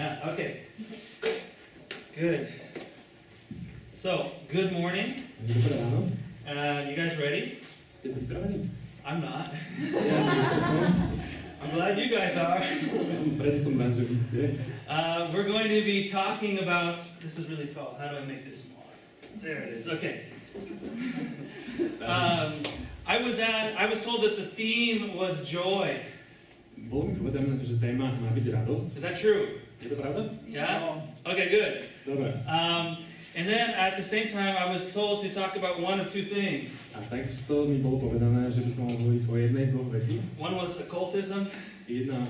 Yeah, okay. Good. So, good morning. Dobré ráno. You guys ready? Ste pripravení? I'm not. Ja nie som. I'm glad you guys are. Preto som rád, že vy ste. We're going to be talking about, this is really tall. How do I make this smaller? There it is. Okay. I was told that the theme was joy. Bolo mi povedané, že téma má byť radosť. Is that true? Je to pravda? Yeah? Okay, good. Dobre. And then at the same time, I was told to talk about one of two things. A takisto mi bolo povedané, že by som mal hovoriť o jednej z dvoch vecí. One was occultism. Jedna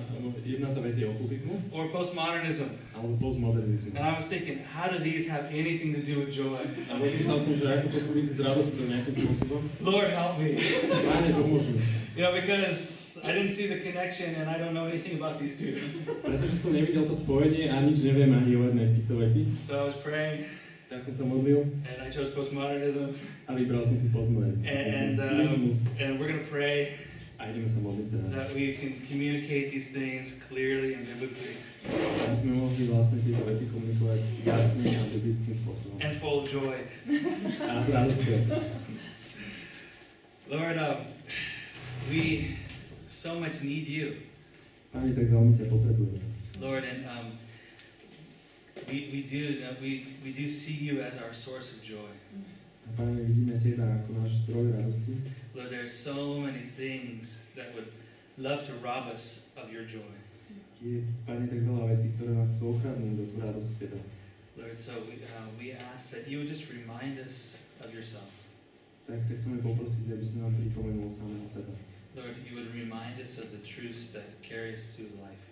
tá vec je okultizmus. Or postmodernism. Alebo postmodernizmu. And I was thinking, how do these have anything to do with joy? A rozmýšľal som, že ako to súvisí s radosťou nejakým spôsobom. Lord, help me. Páne, pomôž mi. You know, because I didn't see the connection and I don't know anything about these two. Pretože som nevidel to spojenie a nič neviem ani o jednej z týchto vecí. So I was praying. Tak som sa modlil. And I chose postmodernism. A vybral som si postmodernizmus. And we're going to pray. A ideme sa modliť teda. That we can communicate these things clearly and biblically. Aby sme mohli vlastne tieto veci komunikovať jasne a biblickým spôsobom. And full of joy. A s radosťou. Lord, we so much need you. Pane, tak veľmi ťa potrebujeme. Lord, and we do see you as our source of joy. A Pane, vidíme teba ako náš zdroj radosti. Lord, there are so many things that would love to rob us of your joy. Je, Pane, tak veľa vecí, ktoré nás chcú okradnúť do tú radosť teba. Lord, so we ask that you would just remind us of yourself. Tak te chceme poprosiť, aby si nám pripomenul samého seba. Lord, you would remind us of the truths that carry us through life.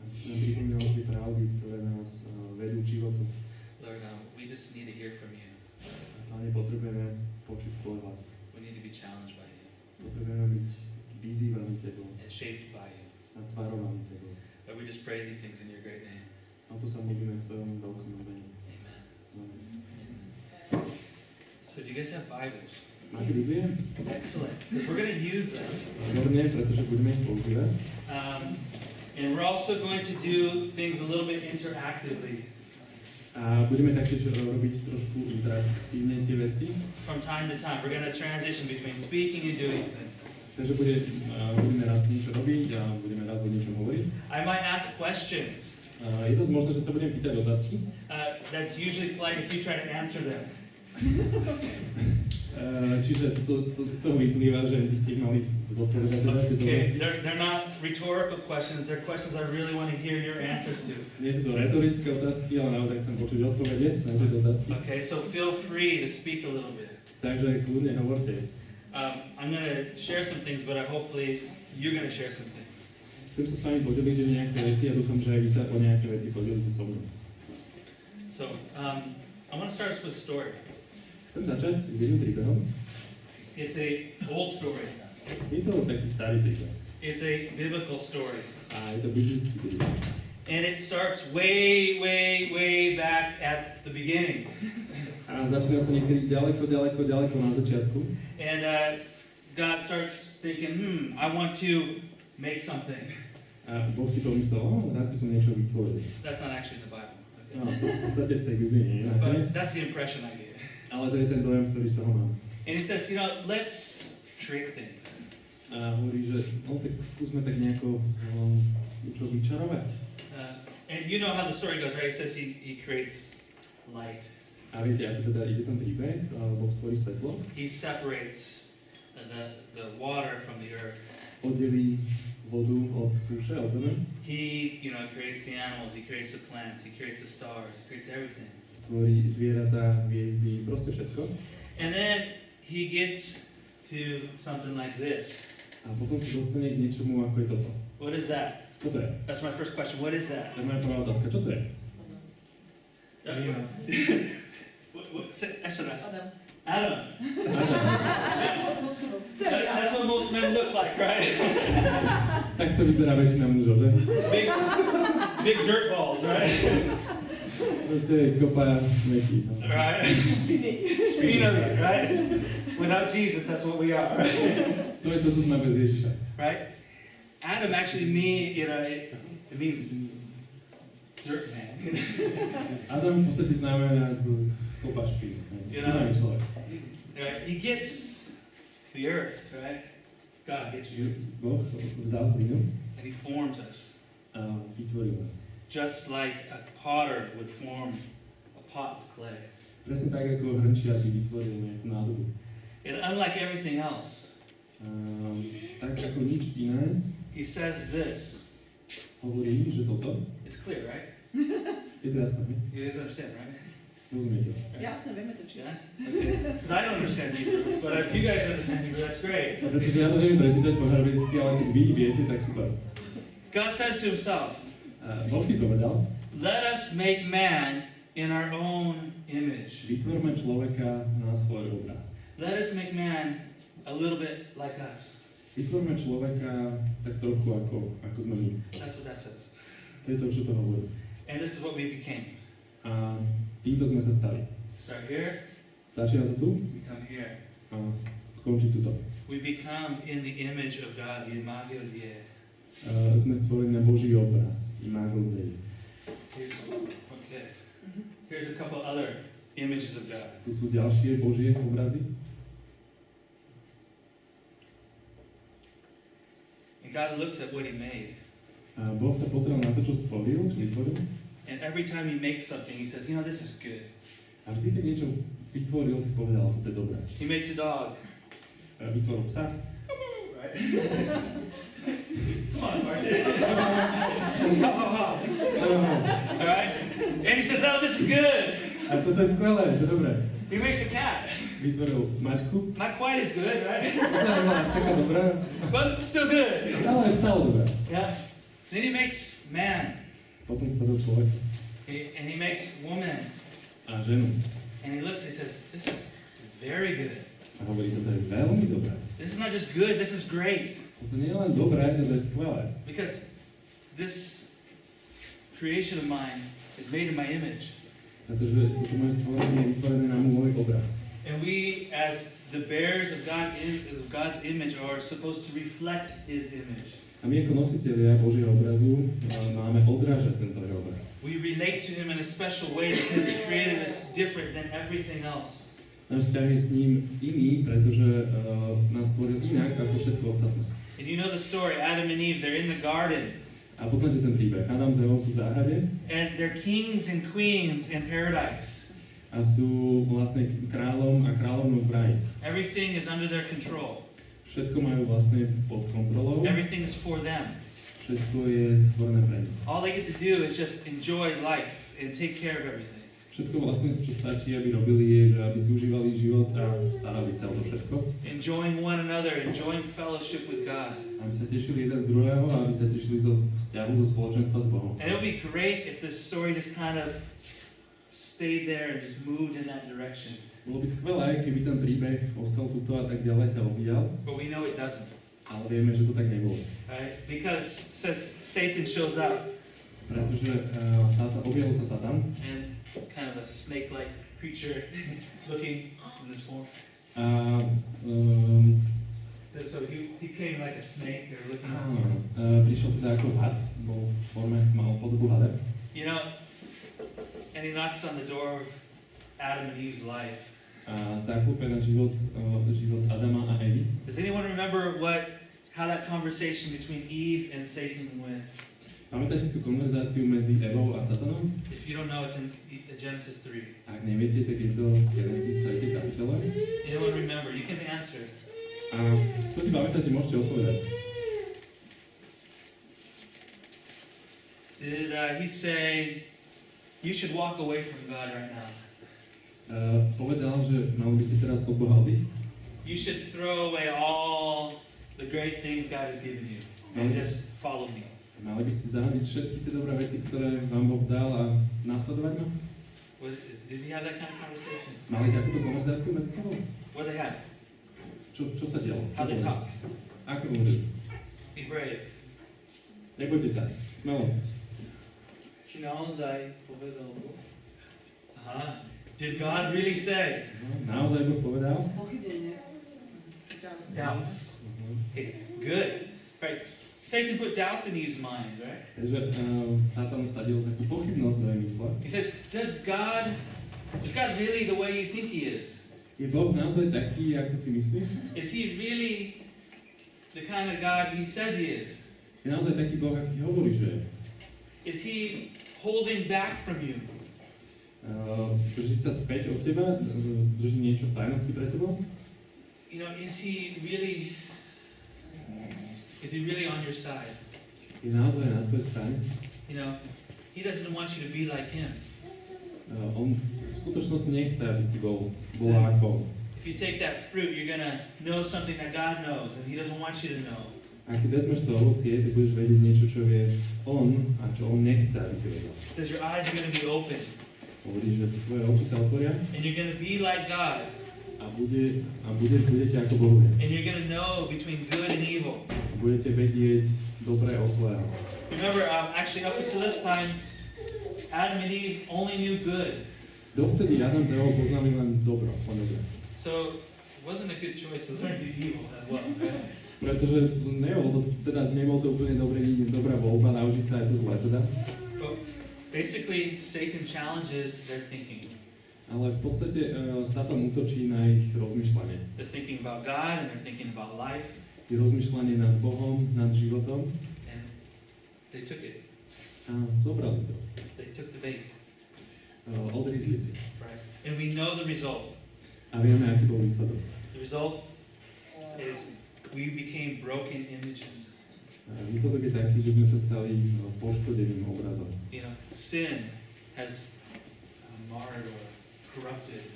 Aby si nám pripomenul tie pravdy, ktoré nás vedú k životu. Lord, we just need to hear from you. A Pane, potrebujeme počuť tvoj hlas. We need to be challenged by you. Potrebujeme byť vyzývaní tebou. And shaped by you. A tvarovaní tebou. Lord, we just pray these things in your great name. A to sa modlíme v tvojom veľkom mene. Amen. Amen. So do you guys have Bibles? Máte Biblie? Excellent. Because we're going to use them. Výborne, pretože budeme ich používať. And we're also going to do things a little bit interactively. A budeme taktiež robiť trošku interaktívne tie veci. From time to time. We're going to transition between speaking and doing things. Takže budeme raz niečo robiť a budeme raz o niečom hovoriť. I might ask questions. Je dosť možné, že sa budem pýtať otázky. That's usually polite if you try to answer them. Čiže z toho vyplýva, že by ste ich mali zodpovedať. Okay, they're not rhetorical questions. They're questions I really want to hear your answers to. Nie sú to retorické otázky, ale naozaj chcem počuť odpovede na tieto otázky. Okay, so feel free to speak a little bit. Takže kľudne hovorte. I'm going to share some things, but hopefully you're going to share some things. Chcem sa s vami podeliť o nejaké veci a dúfam, že aj vy sa o nejaké veci podelíte so mnou. So, I want to start us with a story. Chcem začať s jedným príbehom. It's a old story. Je to taký starý príbeh. It's a biblical story. A je to biblický príbeh. And it starts way back at the beginning. A začína sa niekedy ďaleko na začiatku. And God starts thinking, I want to make something. A Boh si pomyslel, rád by som niečo vytvoril. That's not actually in the Bible. Okay. No, v podstate v tej Biblii nie je nakoniec. But that's the impression I get. Ale to je ten dojem, ktorý z toho mám. And he says, let's trick things. A hovorí, že tak skúsme tak nejako niečo vyčarovať. And you know how the story goes, right? He says he creates light. A viete, ako teda ide ten príbeh? Boh stvorí svetlo. He separates the water from the earth. Oddelí vodu od súše, od zeme. He, creates the animals, he creates the plants, he creates the stars, he creates everything. Stvorí zvieratá, hviezdy, proste všetko. And then he gets to something like this. A potom sa dostane k niečomu, ako je toto. What is that? Čo to je? That's my first question. What is that? To je moja prvá otázka. Čo to je? Adam. That's what most men look like, right? Tak to vyzerá väčšina mužov, že? Big dirt balls, right? Proste kopa smetí. Right? Špinaví, right? Without Jesus, that's what we are. To je to, čo sme bez Ježiša. Right? Adam actually it means dirt man. Adam v podstate znamená kopa špín. You know? Špinavý človek. Right? He gets the earth, right? God gets you, Boh vzal hlinu and he forms us. a vytvoril nás. Just like a potter would form a pot of clay. Presne tak, ako hrnčiar by vytvoril nejakú nádobu. And unlike everything else, Tak ako nič iné, he says this. hovorí, že toto, It's clear, right? je to jasné, ne? You guys understand, right? Rozumiete? Jasné, vieme to či. Yeah? Okay. 'Cause I don't understand Hebrew, but if you guys understand Hebrew, that's great. Pretože ja to neviem prečítať po hebrejsky, ale keď vy viete, tak super. God says to himself, Boh si povedal, let us make man in our own image. vytvorme človeka na svoj obraz. Let us make man a little bit like us. Vytvorme človeka tak trochu ako sme my. That's what that says. To je to, čo to hovorí. And this is what we became. A týmto sme sa stali. Start here, Začína to tu we come here. a končí tuto. We become in the image of God, the imago Dei. Sme stvorení na Boží obraz, imago Dei. Here's a couple other images of God. Tu sú ďalšie Božie obrazy. And God looks at what he made. A Boh sa pozrel na to, čo stvoril, čo vytvoril. And every time he makes something, he says, this is good. A vždy, keď niečo vytvoril, tak povedal, toto je dobré. He makes a dog. Vytvoril psa. Right? Come on, Martin. Alright? And he says, this is good. A toto je skvelé, to je dobré. He makes a cat. Vytvoril mačku. Not quite as good, right? To nebola až taká dobrá, But still good. ale stále dobrá. Yeah. Then he makes man. Potom stvoril človeka And he makes woman. a ženu. And he looks, he says, this is very good. A hovorí, toto je veľmi dobré. This is not just good, this is great. Toto nie je len dobré, toto je skvelé. Because this creation of mine is made in my image. Pretože toto moje stvorenie je vytvorené na môj obraz. And we, as the bearers of God's image, are supposed to reflect his image. A my ako nositelia Božieho obrazu máme odrážať tento jeho obraz. We relate to him in a special way because he created us different than everything else. Náš vzťah je s ním iný, pretože nás stvoril inak ako všetko ostatné. And you know the story, Adam and Eve, they're in the garden. A poznáte ten príbeh. Adam s Evou sú v záhrade And they're kings and queens in paradise. a sú vlastne kráľom a kráľovnou v raji. Everything is under their control. Všetko majú vlastne pod kontrolou. Everything is for them. Všetko je stvorené pre nich. All they get to do is just enjoy life and take care of everything. Všetko vlastne, čo stačí, aby robili, je, že aby si užívali život a starali sa o to všetko. Enjoying one another, enjoying fellowship with God. Aby sa tešili jeden z druhého a aby sa tešili zo vzťahu, zo spoločenstva s Bohom. And it would be great if this story just kind of stayed there and just moved in that direction. Bolo by skvelé, keby ten príbeh ostal tuto a tak ďalej sa odvíjal, But we know it doesn't. ale vieme, že to tak nebolo. Right? Because says Satan shows up Pretože objavil sa Satan and kind of a snake-like creature looking in this form. a So he came like a snake or looking. prišiel teda ako had, bol v forme, mal podobu hada. You know, and he knocks on the door of Adam and Eve's life. A zakúpe na život Adama a Evy. Does anyone remember how that conversation between Eve and Satan went? Pamätáš si tú konverzáciu medzi Evou a Satanom? If you don't know, it's in Genesis 3. Ak neviete, tak je to Genesis 3. kapitola. Anyone remember? You can answer. A to si pamätáte, môžete odpovedať. Did he say, you should walk away from God right now? Povedal, že mali by ste teraz od Boha odísť. You should throw away all the great things God has given you and just follow me. Mali by ste zahodiť všetky tie dobré veci, ktoré vám Boh dal a následovať ma? Did he have that kind of conversation? Mali takúto konverzáciu medzi sebou? What they had? Čo sa dialo? How they talk? Ako hovorili? Be brave. Nebojte sa, smelo. Či naozaj povedal Boh? Did God really say? Naozaj Boh povedal? Pochybenie. Doubts. Okay, good. Right. Satan put doubts in Eve's mind, right? Takže Satan vsadil takú pochybnosť do jej mysle. He said, is God really the way you think he is? Je Boh naozaj taký, ako si myslíš? Is he really the kind of God he says he is? Je naozaj taký Boh, aký hovorí, že je? Is he holding back from you? Drží sa späť od teba? Drží niečo v tajnosti pre teba? You know, is he really on your side? Je naozaj na tvojej strane? You know, he doesn't want you to be like him. On v skutočnosti nechce, aby si bola ako. If you take that fruit, you're gonna know something that God knows, and he doesn't want you to know. Ak si vezmeš to ovocie, ty budeš vedieť niečo, čo vie on a čo on nechce, aby si vedel. It says your eyes are gonna be open, Hovorí, že tvoje oči sa otvoria and you're gonna be like God, a budete ako Bohovia. and you're gonna know between good and evil. Budete vedieť dobré od zlého. Remember, actually up until this time, Adam and Eve only knew good. Dovtedy Adam s Evou poznali len dobro, dobre. So it wasn't a good choice to learn to do evil as well. Right? Pretože nebol to úplne dobrá voľba, naučiť sa aj to zlé teda. But basically, Satan challenges their thinking. Ale v podstate Satan útočí na ich rozmýšľanie. They're thinking about God and they're thinking about life. Je rozmýšľanie nad Bohom, nad životom. And they took it. A zobrali to. They took the bait. Odrízli si. Right. And we know the result. A vieme, aký bol výsledok. The result is we became broken images. Výsledok je taký, že sme sa stali poškodeným obrazom. You know, sin has marred or corrupted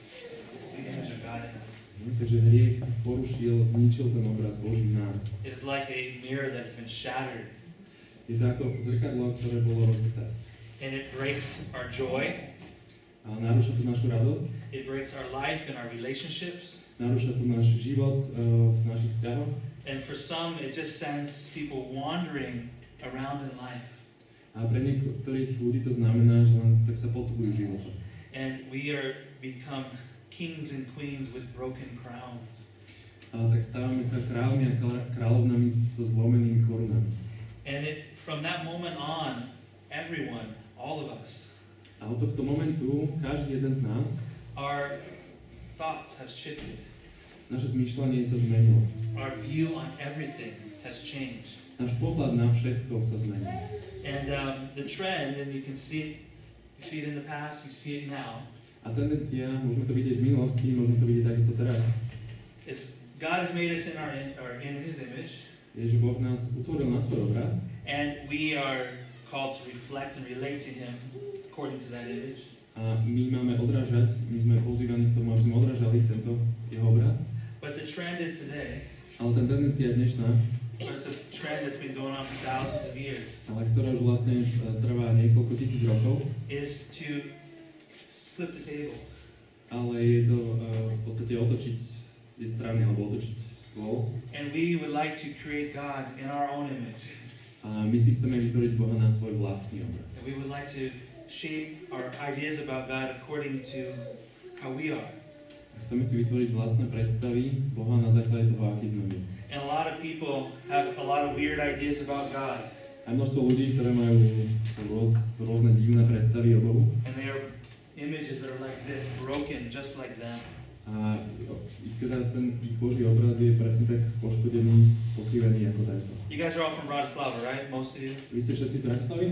the image of God in us. Takže hriech porušil, zničil ten obraz Boží v nás. It is like a mirror that's been shattered. Je to ako zrkadlo, ktoré bolo rozbité. And it breaks our joy. A narúša to našu radosť. It breaks our life and our relationships. Narúša to náš život v našich vzťahoch. And for some, it just sends people wandering around in life. A pre niektorých ľudí to znamená, že len tak sa potupujú životom. And we are become kings and queens with broken crowns. A tak stávame sa kráľmi a kráľovnami so zlomenými korunami. And from that moment on, everyone, all of us, A od tohto momentu každý jeden z nás, our thoughts have shifted. naše zmýšľanie sa zmenilo. Our view on everything has changed. Náš pohľad na všetko sa zmenil. And the trend, and you can see it in the past, you see it now, A tendencia, môžeme to vidieť v minulosti, môžeme to vidieť takisto teraz, is God has made us in His image, je, že Boh nás utvoril na svoj obraz and we are called to reflect and relate to Him according to that image. a my máme odrážať, my sme pozývaní k tomu, aby sme odrážali tento jeho obraz. But the trend is today, Ale tá tendencia dnešná, but it's a trend that's been going on for thousands of years, ale ktorá už vlastne trvá niekoľko tisíc rokov, is to flip the table. ale je to v podstate otočiť tie strany, alebo otočiť stôl. And we would like to create God in our own image. A my si chceme vytvoriť Boha na svoj vlastný obraz. And we would like to shape our ideas about God according to how we are. Chceme si vytvoriť vlastné predstavy Boha na základe toho, aký sme my. And a lot of people have a lot of weird ideas about God. Aj množstvo ľudí, ktoré majú rôzne divné predstavy o Bohu. And they are images that are like this, broken just like them. A teda ten ich Boží obraz je presne tak poškodený, pokrivený ako takto. You guys are all from Bratislava, right? Most of you? Vy ste všetci z Bratislavy?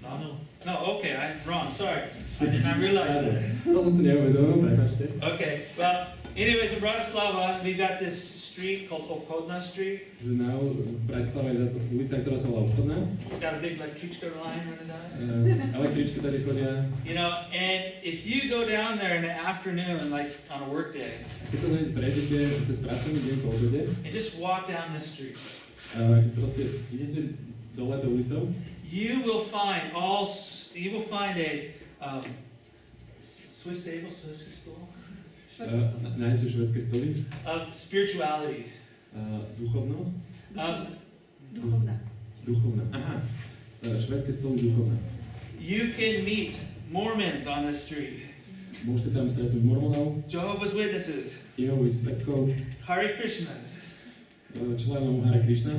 No. No, okay, I'm wrong. Sorry. I did not realize that. To som si neuvedomil, prepáčte. Okay, well, anyways, in Bratislava, we got this street called Obchodna Street. Že v Bratislave je táto ulica, ktorá sa volá Obchodná. It's got a big electrička line running down. Električky tady chodia. You know, and if you go down there in the afternoon, like on a work day, Keď sa prejdete cez pracovný deň po obede, and just walk down this street, proste idete dole tou ulicou, you will find a Swiss table, Swiss stool, nájdete švédske stoly, of spirituality, duchovnosť, Duchovná. aha, švédske stoly duchovné. You can meet Mormons on this street, Môžete tam stretnúť mormonov, Jehovah's Witnesses, Jehovových svedkov, Hare Krishnas, členov Hare Krishna,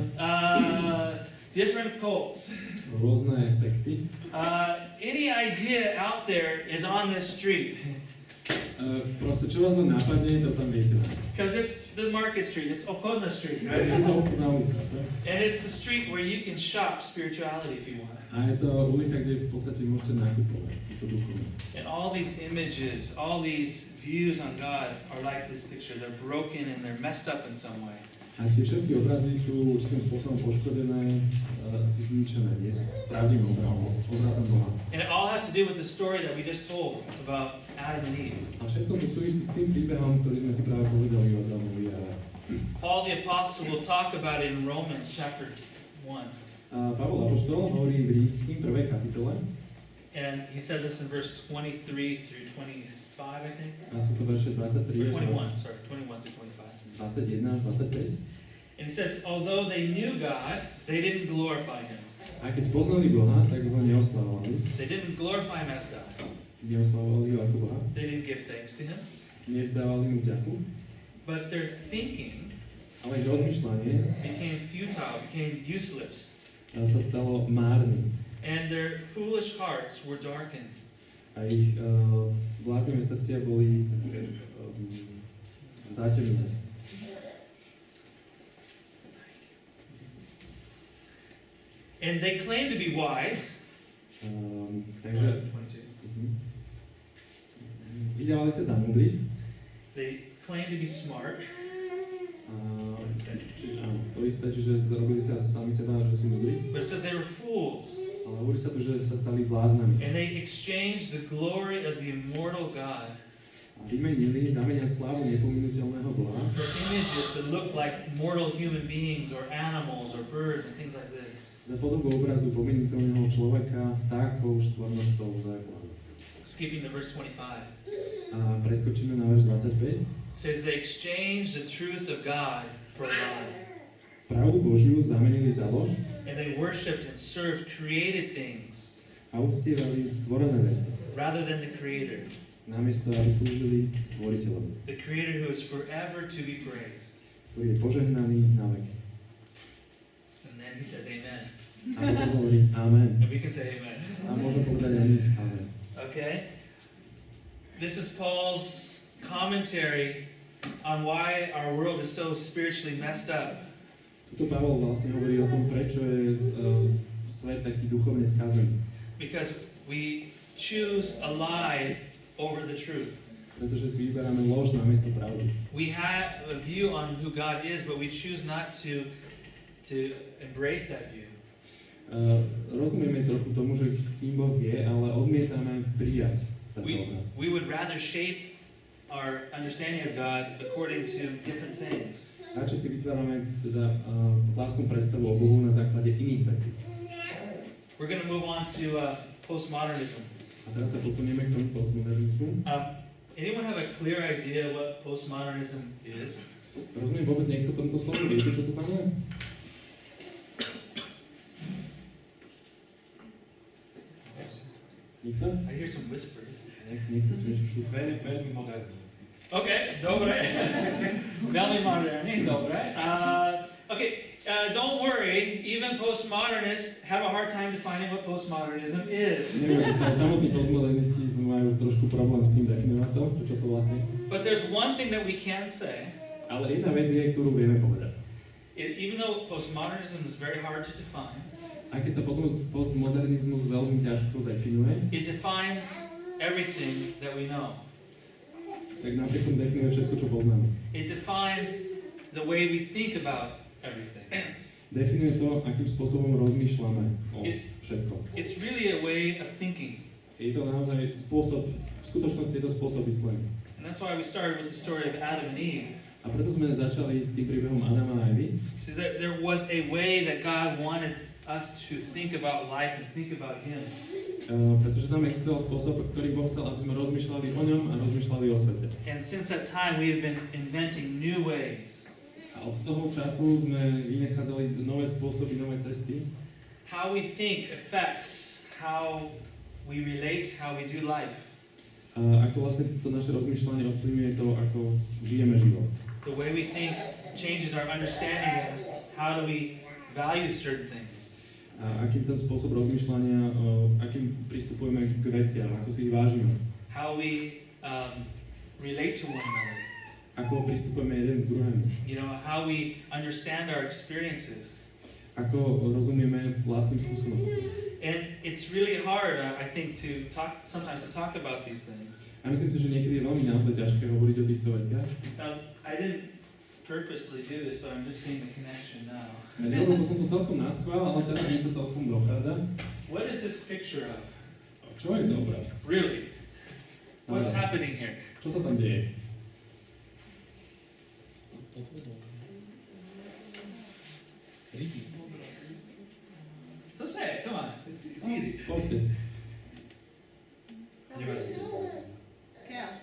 different cults. Rôzne sekty. Any idea out there is on this street. Proste, čo vás len napadne, to tam viete. Because it's the market street, it's Okodna street, right? Je to obchodná ulica, že? And it's the street where you can shop spirituality if you want. A je to ulica, kde v podstate môžete nakupovať túto duchovnosť. And all these images, all these views on God are like this picture. They're broken and they're messed up in some way. A tie všetky obrazy sú určitým spôsobom poškodené, sú zničené, nie sú pravdivým obrazom Boha. And it all has to do with the story that we just told about Adam and Eve. A všetko to súvisí s tým príbehom, ktorý sme si práve povedali o Adamovi a Eve. Paul the Apostle will talk about it in Romans chapter 1. Pavol apoštol hovorí v Rímskym 1. kapitole. And he says this in verse 23 through 25, I think. A sú to verše 23 Or 21, sorry, 21 through 25. 21 až 25. And he says, although they knew God, they didn't glorify Him. A keď poznali Boha, tak ho neoslavovali. They didn't glorify Him as God. Neoslavovali ho ako Boha. They didn't give thanks to Him. Nevzdávali mu vďaku. But their thinking Ale ich rozmýšľanie became futile, became useless. sa stalo márnym. And their foolish hearts were darkened. A ich bláznivé srdcia boli zatemnené. And they claimed to be wise. Takže vydávali sa za múdrych. They claimed to be smart. Áno, to isté, čiže robili sa sami seba, že sú múdri. But it says they were fools. Ale hovorí sa tu, že sa stali bláznami. And they exchanged the glory of the immortal God A zamenili slávu nepominuteľného Boha for images that looked like mortal human beings or animals or birds and things like this. za podobu obrazu pominuteľného človeka, vtákov, štvornožcov, základov. Skipping to verse 25. A preskočíme na verš 25. It says they exchanged the truth of God for a lie. Pravdu Božiu zamenili za lož And they worshipped and served created things a uctievali stvorené veci, rather than the Creator. namiesto aby slúžili stvoriteľovi, The Creator who is forever to be praised. ktorý je požehnaný na veky. And then he says amen. A potom hovorí Amen. And we can say amen. A môžem povedať ani Amen. Okay? This is Paul's commentary on why our world is so spiritually messed up. Tuto Pavol vlastne hovorí o tom, prečo je svet taký duchovne skazený. Because we choose a lie over the truth. Pretože si vyberáme lož namiesto pravdy. We have a view on who God is, but we choose not to embrace that view. Rozumieme trochu tomu, že kým Boh je, ale odmietame prijať tento obraz. We would rather shape our understanding of God according to different things. Radšej si vytvárame teda vlastnú predstavu o Bohu na základe iných vecí. We're going to move on to postmodernism. A teraz sa posunieme k tomu postmodernizmu. Anyone have a clear idea what postmodernism is? Rozumiem vôbec niekto tomuto slovu? Viete, čo to znamená? Nikto? I hear some whispers. Niekto si niečo šúpa. Veľmi moderný. Okay, dobre. Veľmi moderný, dobre. Don't worry, even postmodernists have a hard time defining what postmodernism is. Neviem, že sa samotní postmodernisti majú trošku problém s tým definovať to, čo to vlastne. But there's one thing that we can say. Ale jedna vec je, ktorú vieme povedať. Even though postmodernism is very hard to define, Aj keď sa potom postmodernizmus veľmi ťažko definuje, it defines everything that we know. tak napríklad definuje všetko, čo poznáme. It defines the way we think about everything. Definuje to, akým spôsobom rozmýšľame o všetko. It's really a way of thinking. Je to naozaj spôsob, v skutočnosti je to spôsob myslenia. And that's why we started with the story of Adam and Eve. A preto sme začali s tým príbehom Adama a Evy. See, there was a way that God wanted us to think about life and think about Him. Pretože tam existoval spôsob, ktorý Boh chcel, aby sme rozmýšľali o ňom a rozmýšľali o svete. And since that time, we have been inventing new ways. A od toho času sme vynechádzali nové spôsoby, nové cesty. How we think affects how we relate, how we do life. A ako vlastne to naše rozmýšľanie ovplyvňuje to, ako žijeme život. The way we think changes our understanding of how do we value certain things. A akým ten spôsob rozmýšľania, akým pristupujeme k veciam, ako si ich vážime. How we relate to one another. Ako pristupujeme jeden k druhému. You know, how we understand our experiences. Ako rozumieme vlastným skúsenostiam. And it's really hard, I think, sometimes to talk about these things. A myslím si, že niekedy je veľmi naozaj ťažké hovoriť o týchto veciach. I didn't purposely do this, but I'm just seeing the connection now. Nerobil som to celkom naschvál, ale teraz mi to celkom dochádza. What is this picture of? Čo je to obraz? Really? What's happening here? Čo sa tam deje? So say it, come on. It's easy. Proste. Chaos.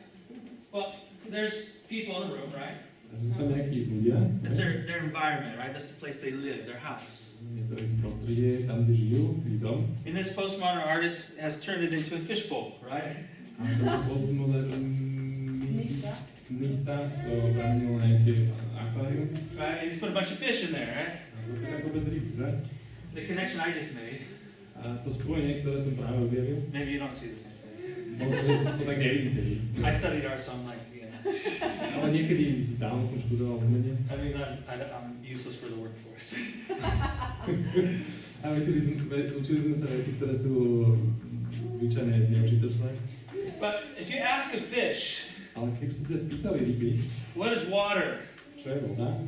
Well, there's people in the room, right? Sú tam nejakí ľudia. That's their environment, right? That's the place they live, their house. Je to ich prostredie, tam, kde žijú, ich dom. And this postmodern artist has turned it into a fishbowl, right? A to postmodernista to zamenil nejaké akvárium. Right? He's put a bunch of fish in there, right? A to je tak obec rýb, že? The connection I just made. A to spojenie, ktoré som práve objavil, Maybe you don't see the same thing. to tak nevidíte. I studied art, so I'm like, yeah. Ale niekedy dávno som študoval umenie. That means I'm useless for the workforce. A učili sme sa veci, ktoré sú zvyčajne neužitočné. But if you ask a fish, Ale keby ste sa spýtali ryby, what is water? čo je voda,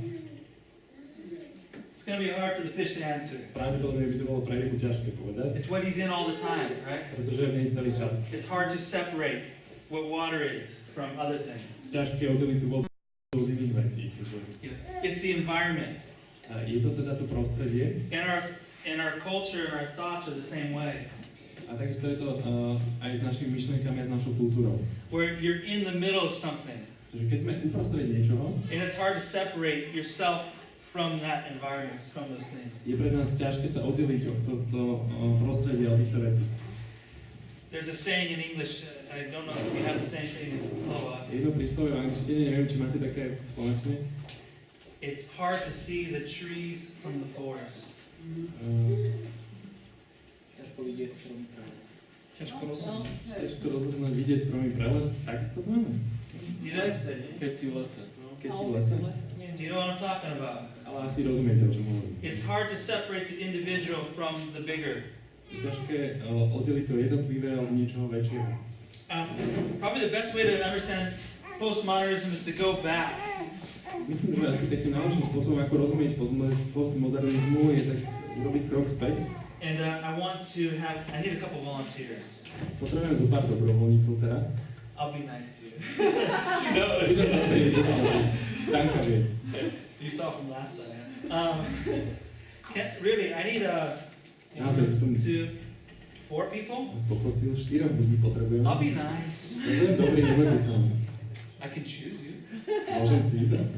It's going to be hard for the fish to answer. pravdepodobne by to bolo pre rybu ťažké povedať, It's what he's in all the time, right? pretože je v nej celý čas. It's hard to separate what water is from other things. Ťažké oddeliť tú vodu od iných vecí. You know, it's the environment. A je to teda to prostredie, And our culture and our thoughts are the same way. a takisto je to aj s našimi myšlienkami a s našou kultúrou. Where you're in the middle of something. Čiže keď sme uprostred niečoho, And it's hard to separate yourself from that environment, from those things. je pre nás ťažké sa oddeliť od tohto prostredia, od týchto vecí. There's a saying in English, I don't know if we have the same thing in Slovak. Je to príslovie v angličtine, neviem, či máte také v slovenčine. It's hard to see the trees from the forest. Ťažko vidieť stromý prales. Ťažko rozoznať, vidieť stromý preles, takisto to máme. You know, Keď si v lese. Keď si v lese. do you know what I'm talking about? Ale asi rozumiete, o čom hovorím. It's hard to separate the individual from the bigger. Je ťažké oddeliť to jednotlivé od niečoho väčšieho. Probably the best way to understand postmodernism is to go back. Myslím, že asi takým najlepším spôsobom, ako rozumieť postmodernizmu, je tak urobiť krok späť. And I need a couple volunteers. Potrebujem zo pár dobrovoľníkov teraz. I'll be nice to you. She knows. Danka vie. You saw from last time. Really, I need Naozaj by som 4 people. vás poprosil, 4 ľudí potrebujem. I'll be nice. Budem dobrý, nebojte sa. I can choose you. Môžem si vybrať.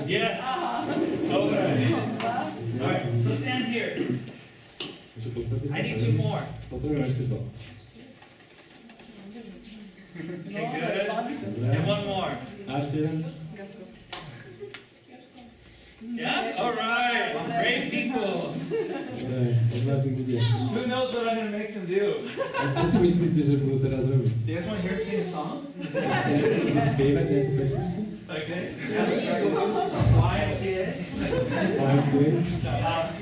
Yes. Okay. All right. So stand here. Takže postavte sa I need sem. 2 more. Potrebujem ešte 2. Okay, good. Dobre. And 1 more. A ešte jeden. Yeah. All right. Brave people. Dobre, odvážni ľudia. Who knows what I'm gonna make them do? A čo si myslíte, že budú teraz robiť? Do you guys want to hear them sing a song? Budú spievať nejakú pesničku? Okay. YMCA.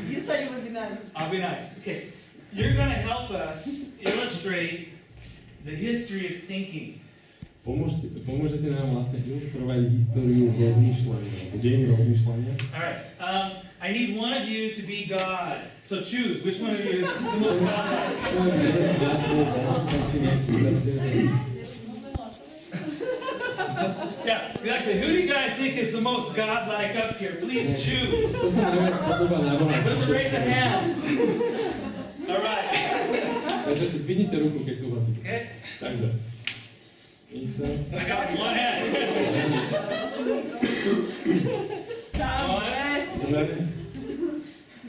You said you would be nice. I'll be nice. Okay. You're gonna help us illustrate the history of thinking. Pomôžete nám vlastne ilustrovať históriu rozmýšľania, dejiny rozmýšľania. All right. I need one of you to be God. So choose which one of you is the most godlike. Yeah, exactly. Who do you guys think is the most godlike up here? Please choose. Raise a hand. All right. Zdvihnite ruku, keď súhlasíte. Okay. Takže. I got one hand. One.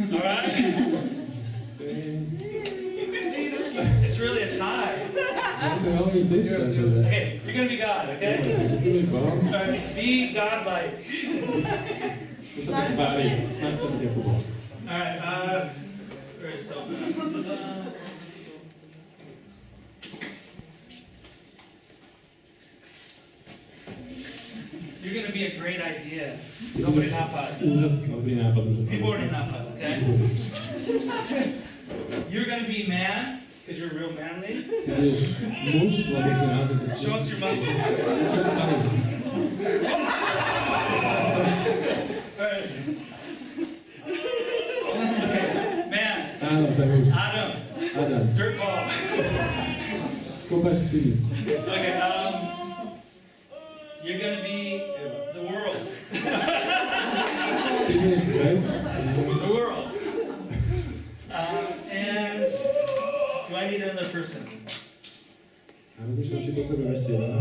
All right. It's really a tie. Okay, you're gonna be God, okay? All right, be godlike. To sa tak tvári, snaž sa tak ako bol. Alright, where is it? You're gonna be a great idea. Dobrý nápad. Úžasný, dobrý nápad, úžasný. Výborný nápad, okay? You're gonna be man, because you're real manly. Budeš muž, lebo si naozaj... Show us your muscles. Alright. Okay, man. Áno, tak už. Adam. Adam, Dirtball. kopač špiny. Okay, you're gonna be the world. Ty budeš svet. The world. And do I need another person? A rozmýšľam, či potrebujem ešte jedno.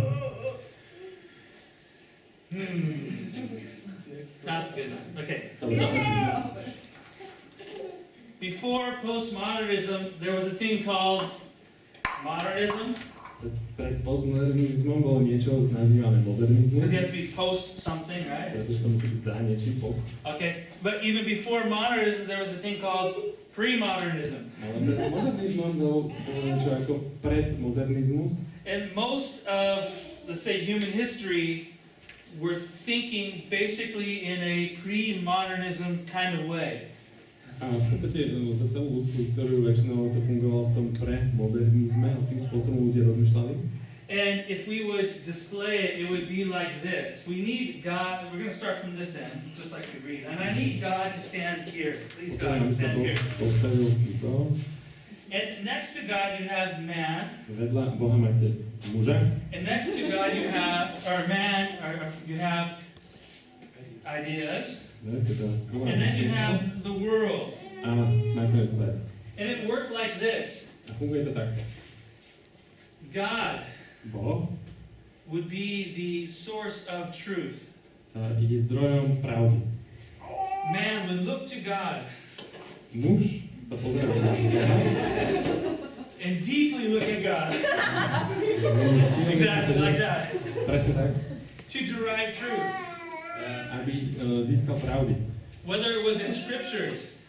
That's good enough. Okay. To bude stačiť. Before postmodernism, there was a thing called modernism, Pred postmodernizmom bolo niečo nazývané modernizmus. because you have to be post something, right? Pretože to musí byť za niečím post. Okay. But even before modernism, there was a thing called pre-modernism. Ale pred modernizmom bolo niečo ako predmodernizmus. And most of, let's say, human history were thinking basically in a pre-modernism kind of way. A v podstate za celú ľudskú históriu väčšinou to fungovalo v tom premodernizme a tým spôsobom ľudia rozmýšľali. And if we would display it, it would be like this. We need God, we're going to start from this end, just like we read. And I need God to stand here. Please, God, stand here. Postavil to. And next to God, you have man. Vedľa Boha máte muža. And next to God, you have, or man, or you have ideas. And then you have the world. A nakoniec svet. And it worked like this. A funguje to takto. God Boh would be the source of truth. je zdrojom pravdy. Man would look to God Muž sa pozerá na Boha. and deeply look at God. Veľmi silne Exactly like that. Presne tak. To derive truth. Aby získal pravdy. Whether it was in scriptures,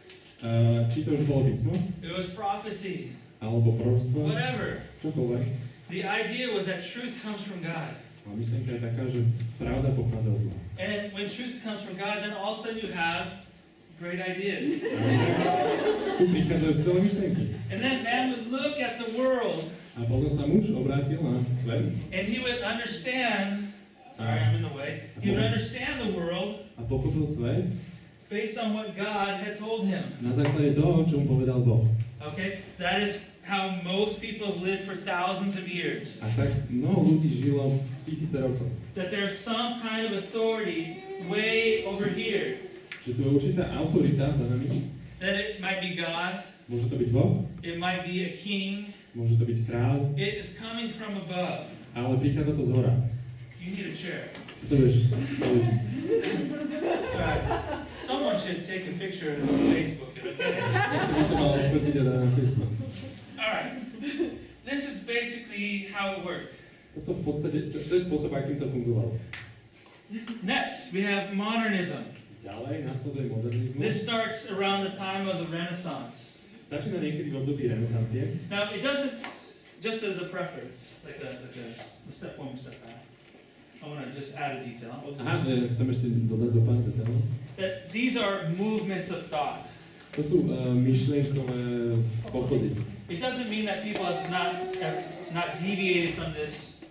Či to už bolo písmo, it was prophecy, alebo proroctvo, whatever. čokoľvek. The idea was that truth comes from God. A myšlienka je taká, že pravda pochádza od Boha. And when truth comes from God, then all of a sudden you have great ideas. Tu prichádzajú skvelé myšlienky. And then man would look at the world A potom sa muž obrátil na svet and he would understand, sorry, I'm in the way, he would understand the world a pochopil svet based on what God had told him. na základe toho, čo mu povedal Boh. Okay? That is how most people have lived for thousands of years. A tak mnoho ľudí žilo tisíce rokov. That there's some kind of authority way over here. Že tu je určitá autorita za nami. That it might be God, Môže to byť Boh, it might be a king, môže to byť kráľ, it is coming from above. ale prichádza to z hora. You need a chair. To vieš, Alright. Someone should take a picture of this on Facebook, okay? to mal odfotiť a dať na Facebook. Alright. This is basically how it worked. Toto v podstate, to je spôsob, akým to fungovalo. Next, we have modernism. Ďalej nasleduje modernizmus. This starts around the time of the Renaissance. Začína niekedy v období renesancie. Now, it doesn't, just as a preference, like a step one, step back. I want to just add a detail. Aha, chcem ešte dodať zo pár detailov. That these are movements of thought. To sú myšlienkové pochody. It doesn't mean that people have not deviated from this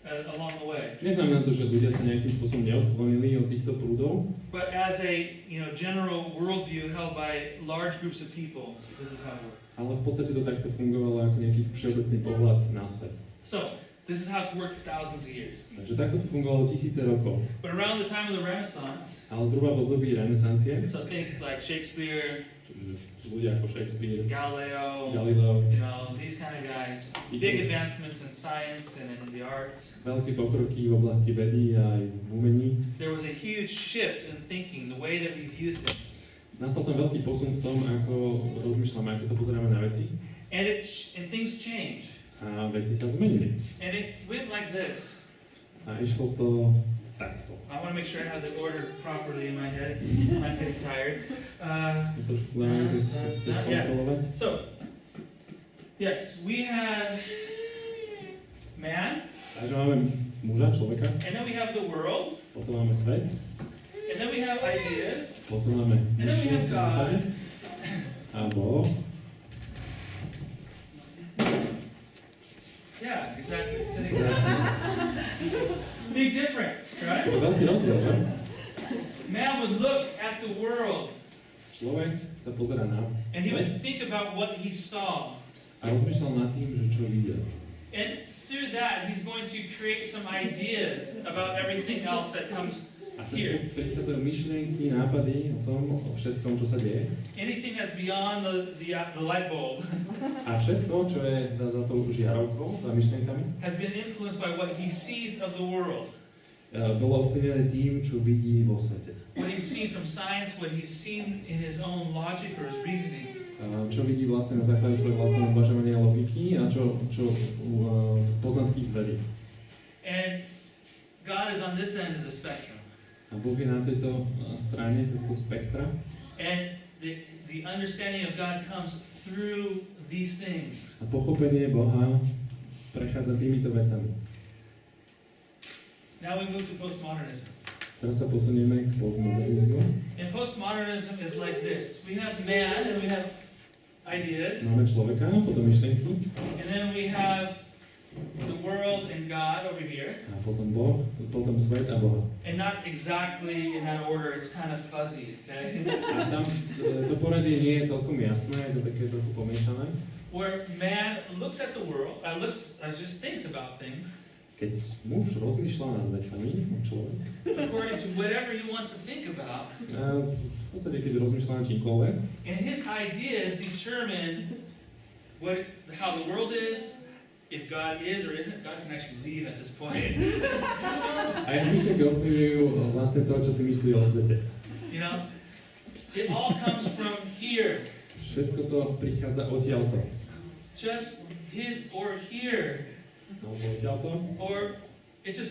along the way. Neznamená to, že ľudia sa nejakým spôsobom neodklonili od týchto prúdov, But as a general worldview held by large groups of people, this is how it works. ale v podstate to takto fungovalo ako nejaký všeobecný pohľad na svet. So, this is how it's worked for thousands of years. Takže takto to fungovalo tisíce rokov. But around the time of the Renaissance, Ale zhruba v období renesancie, so think like Shakespeare, ľudia ako Shakespeare, Galileo, Galileo, these kind of guys, big advancements in science and in the arts. veľké pokroky v oblasti vedy a aj v umení. There was a huge shift in thinking, the way that we view things. Nastal tam veľký posun v tom, ako rozmýšľame, ako sa pozeráme na veci. And things changed. A veci sa zmenili. And it went like this. A išlo to takto. I want to make sure I have the order properly in my head. I'm getting tired. Som trošku unavený, keď chcete skontrolovať. So, yes, we have man, Takže máme muža, človeka, and then we have the world, potom máme svet, and then we have ideas, potom máme and then we have myšlienky, God. a Boh. Yeah, exactly. So, Krásne. big difference, Je right? to veľký rozdiel, že? Man would look at the world, Človek sa pozerá na and he svet would think about what he saw. a rozmýšľal nad tým, že čo videl. And through that, he's going to create some ideas about everything else that comes A cez here. to prichádzajú myšlienky, nápady o tom, o všetkom, čo sa deje. Anything that's beyond the light bulb A všetko, čo je za tou žiarovkou, za myšlienkami, has been influenced by what he sees of the world. bolo ovplyvnené tým, čo vidí vo svete. What he's seen from science, what he's seen in his own logic or his reasoning. Čo vidí vlastne na základe svojho vlastného uvažovania a logiky a čo poznatky z vedy. And God is on this end of the spectrum. A Boh je na tejto strane, tohto spektra. And the understanding of God comes through these things. A pochopenie Boha prechádza týmito vecami. Now we move to postmodernism. Teraz sa posunieme k postmodernizmu. And postmodernism is like this. We have man and we have ideas. Máme človeka, potom myšlienky, And then we have the world and God over here. a potom Boh, potom svet a Boha. And not exactly in that order, it's kind of fuzzy, okay? A tam to poradie nie je celkom jasné, je to také trochu pomiešané. Where man looks at the world, just thinks about things, Keď muž rozmýšľa nad vecami, človek, according to whatever he wants to think about, a v podstate keď rozmýšľa nad čímkoľvek, and his ideas determine how the world is, if God is or isn't. God can actually leave at this point. a jeho myšlienky ovplyvňujú vlastne to, čo si myslí o svete. You know, it all comes from here. Všetko to prichádza odtiaľto. Just his or here, No, odtiaľto. or it's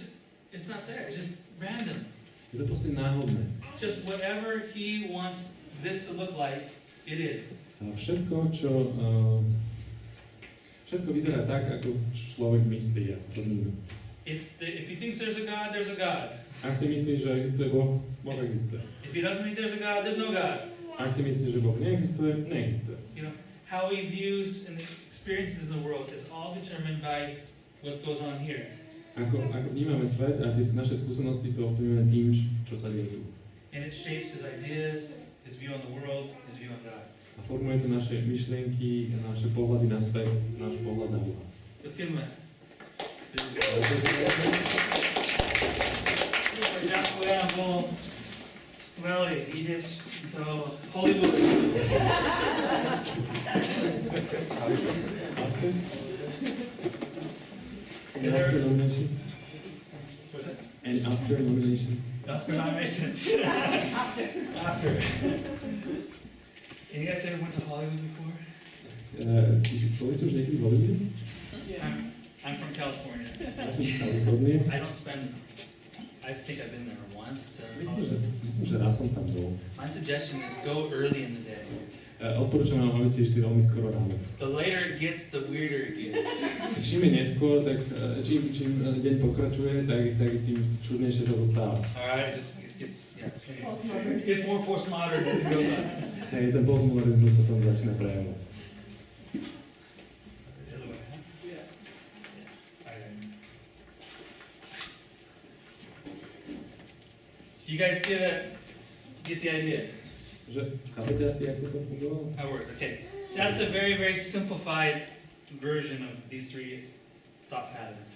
not there. It's just random. Je to proste náhodné. Just whatever he wants this to look like, it is. A všetko, všetko vyzerá tak, ako človek myslí, ako to vníma. If he thinks there's a God, there's a God. Ak si myslí, že existuje Boh, Boh existuje. If he doesn't think there's a God, there's no God. Ak si myslí, že Boh neexistuje, neexistuje. You know, how he views and experiences in the world is all determined by what goes on here. Ako vnímame svet a tie naše skúsenosti sú ovplyvnené tým, čo sa deje tu. And it shapes his ideas, his view on the world, his view on God. A formuje to naše myšlienky, naše pohľady na svet, náš pohľad na Boha. Let's give him a Ďakujem, bol skvelý, ideš do Hollywoodu. Oscar? Any Oscar nominations? What's that? Any Oscar nominations? Oscar nominations. After. You guys ever went to Hollywood before? Boli ste už niekedy v Hollywoode? I'm from California. Ja som z Kalifornie. I think I've been there once. Myslím, že raz som tam bol. My suggestion is go early in the day. Odporúčam vám, aby ste išli veľmi skoro ráno. The later it gets, the weirder it gets. Čím je neskôr, tak čím deň pokračuje, tak tým čudnejšie sa to stáva. Alright, it gets it's more postmodern as it goes on. Hej, ten postmodernizmus sa tam začína prejavovať. Do you guys get the idea? Že, chápete asi, ako to fungovalo? How it works? Okay. So that's a very, very simplified version of these three thought patterns.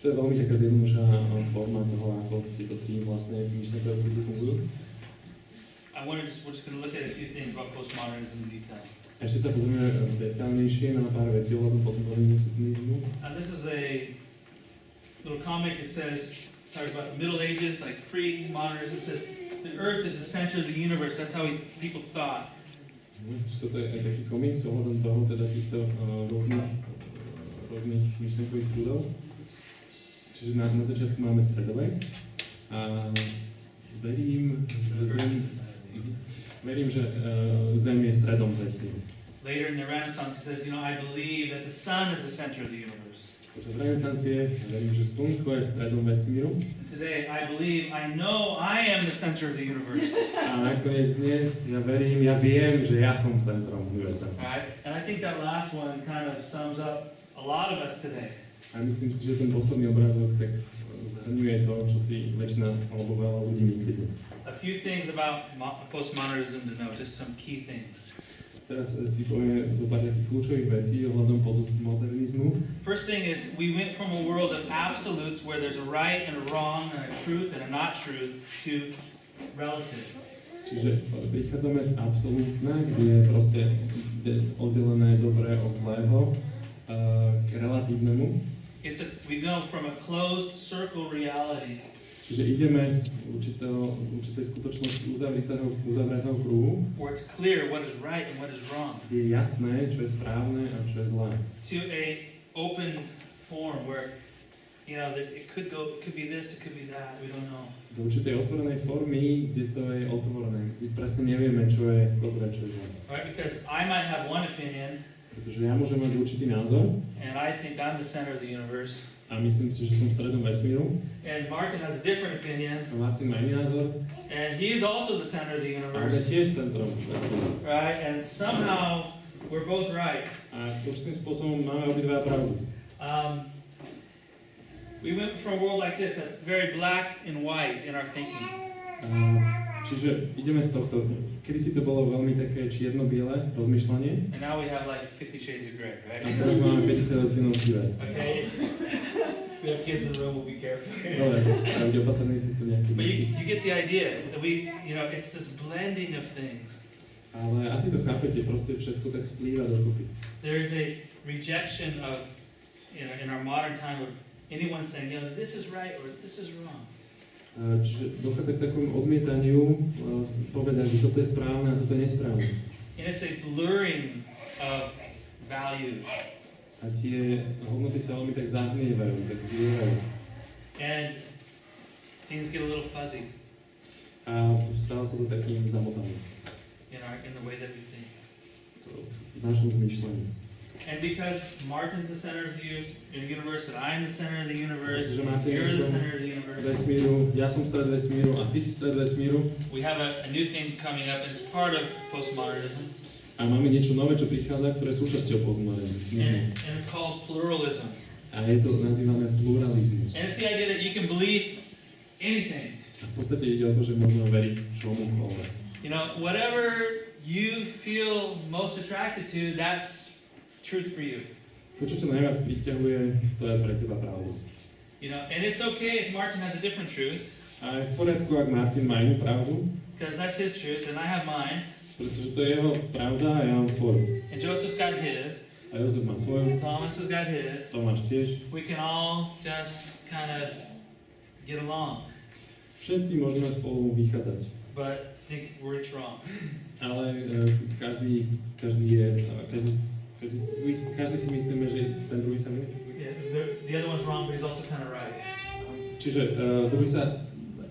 To je veľmi taká zjednodušená forma toho, ako tieto tri vlastne myšlenkové prúdy fungujú. We're just going to look at a few things about postmodernism in detail. Ešte sa pozrieme detailnejšie na pár vecí ohľadom postmodernizmu. This is a little comic. It talks about the Middle Ages, like pre-modernism. It says the Earth is the center of the universe. That's how people thought. Toto je aj taký komik s ohľadom toho, teda týchto rôznych myšlenkových prúdov. Čiže na začiatku máme stredovek a A verím, že Zem je stredom vesmíru. Later in the Renaissance, he says, I believe that the sun is the center of the universe. Počas renesancie verím, že Slnko je stredom vesmíru. And today, I know I am the center of the universe. A nakoniec dnes ja viem, že ja som centrom univerza. Right? And I think that last one kind of sums up a lot of us today. A myslím si, že ten posledný obrázok tak zhrňuje to, čo si väčšina alebo veľa ľudí myslí dnes. A few things about postmodernism to know, just some key things. Teraz si povieme zo pár takých kľúčových vecí ohľadom postmodernizmu. First thing is, we went from a world of absolutes where there's a right and a wrong and a truth and a not truth to relative. Čiže prichádzame z absolútna, kde je proste oddelené dobré od zlého, k relatívnemu. We go from a closed circle reality. Čiže ideme z určitej skutočnosti uzavretého kruhu, where it's clear what is right and what is wrong. kde je jasné, čo je správne a čo je zlé. To a open form where that it could be this, it could be that, we don't know. Do určitej otvorenej formy, kde to je otvorené, kde presne nevieme, čo je dobré, čo je zlé. Right? Because I might have one opinion, Pretože ja môžem mať určitý názor and I think I'm the center of the universe. a myslím si, že som stredom vesmíru. And Martin has a different opinion, A Martin má iný názor, and he's also the center of the ale universe. tiež centrom vesmíru. Right? And somehow we're both right. A určitým spôsobom máme obidva pravdu. We went from a world like this that's very black and white in our thinking. Čiže ideme z tohto. Kedysi to bolo veľmi také čierno-biele rozmýšľanie. And now we have like 50 shades of gray, right? A teraz máme 50 odtienov sivé. Okay. We have kids in the room, we'll be careful. Ale bude opatrný si tu nejaký. But you get the idea. It's this blending of things. Ale asi to chápete, proste všetko tak splýva dokopy. There is a rejection of, in our modern time of anyone saying, this is right or this is wrong. Čiže dochádza k takému odmietaniu povedať, že toto je správne a toto je nesprávne. And it's a blurring of value. A tie hodnoty sa veľmi tak zahmievajú, tak zlierajú. And things get a little fuzzy A stáva sa to takým zamotaným in the way that we think. v našom zmýšľaní. And because Martin's the center of the universe, and I'm the center of the universe, Pretože Martin you're je the stred center of the universe, vesmíru, ja som stred vesmíru a ty si stred vesmíru. we have a new thing coming up, and it's part of postmodernism. A máme niečo nové, čo prichádza, ktoré sú súčasťou postmodernizmu. And it's called pluralism. A je to nazývané pluralizmus. And it's the idea that you can believe anything. A v podstate ide o to, že môžeme veriť čomukoľvek. Whatever you feel most attracted to, that's truth for you. To, čo ťa najviac priťahuje, to je pre teba pravda. And it's okay if Martin has a different truth, A je v poriadku, ak Martin má inú pravdu, because that's his truth, and I have mine, pretože to je jeho pravda a ja mám svoju. and Joseph's got his, A Jozef má svoju, and Thomas has got his. Tomáš tiež. We can all just kind of get along, Všetci môžeme spolu vychádzať. but think we're each wrong. Ale každý si myslíme, že ten druhý sa milí. Yeah, the other one's wrong, but he's also kind of right. Čiže druhý sa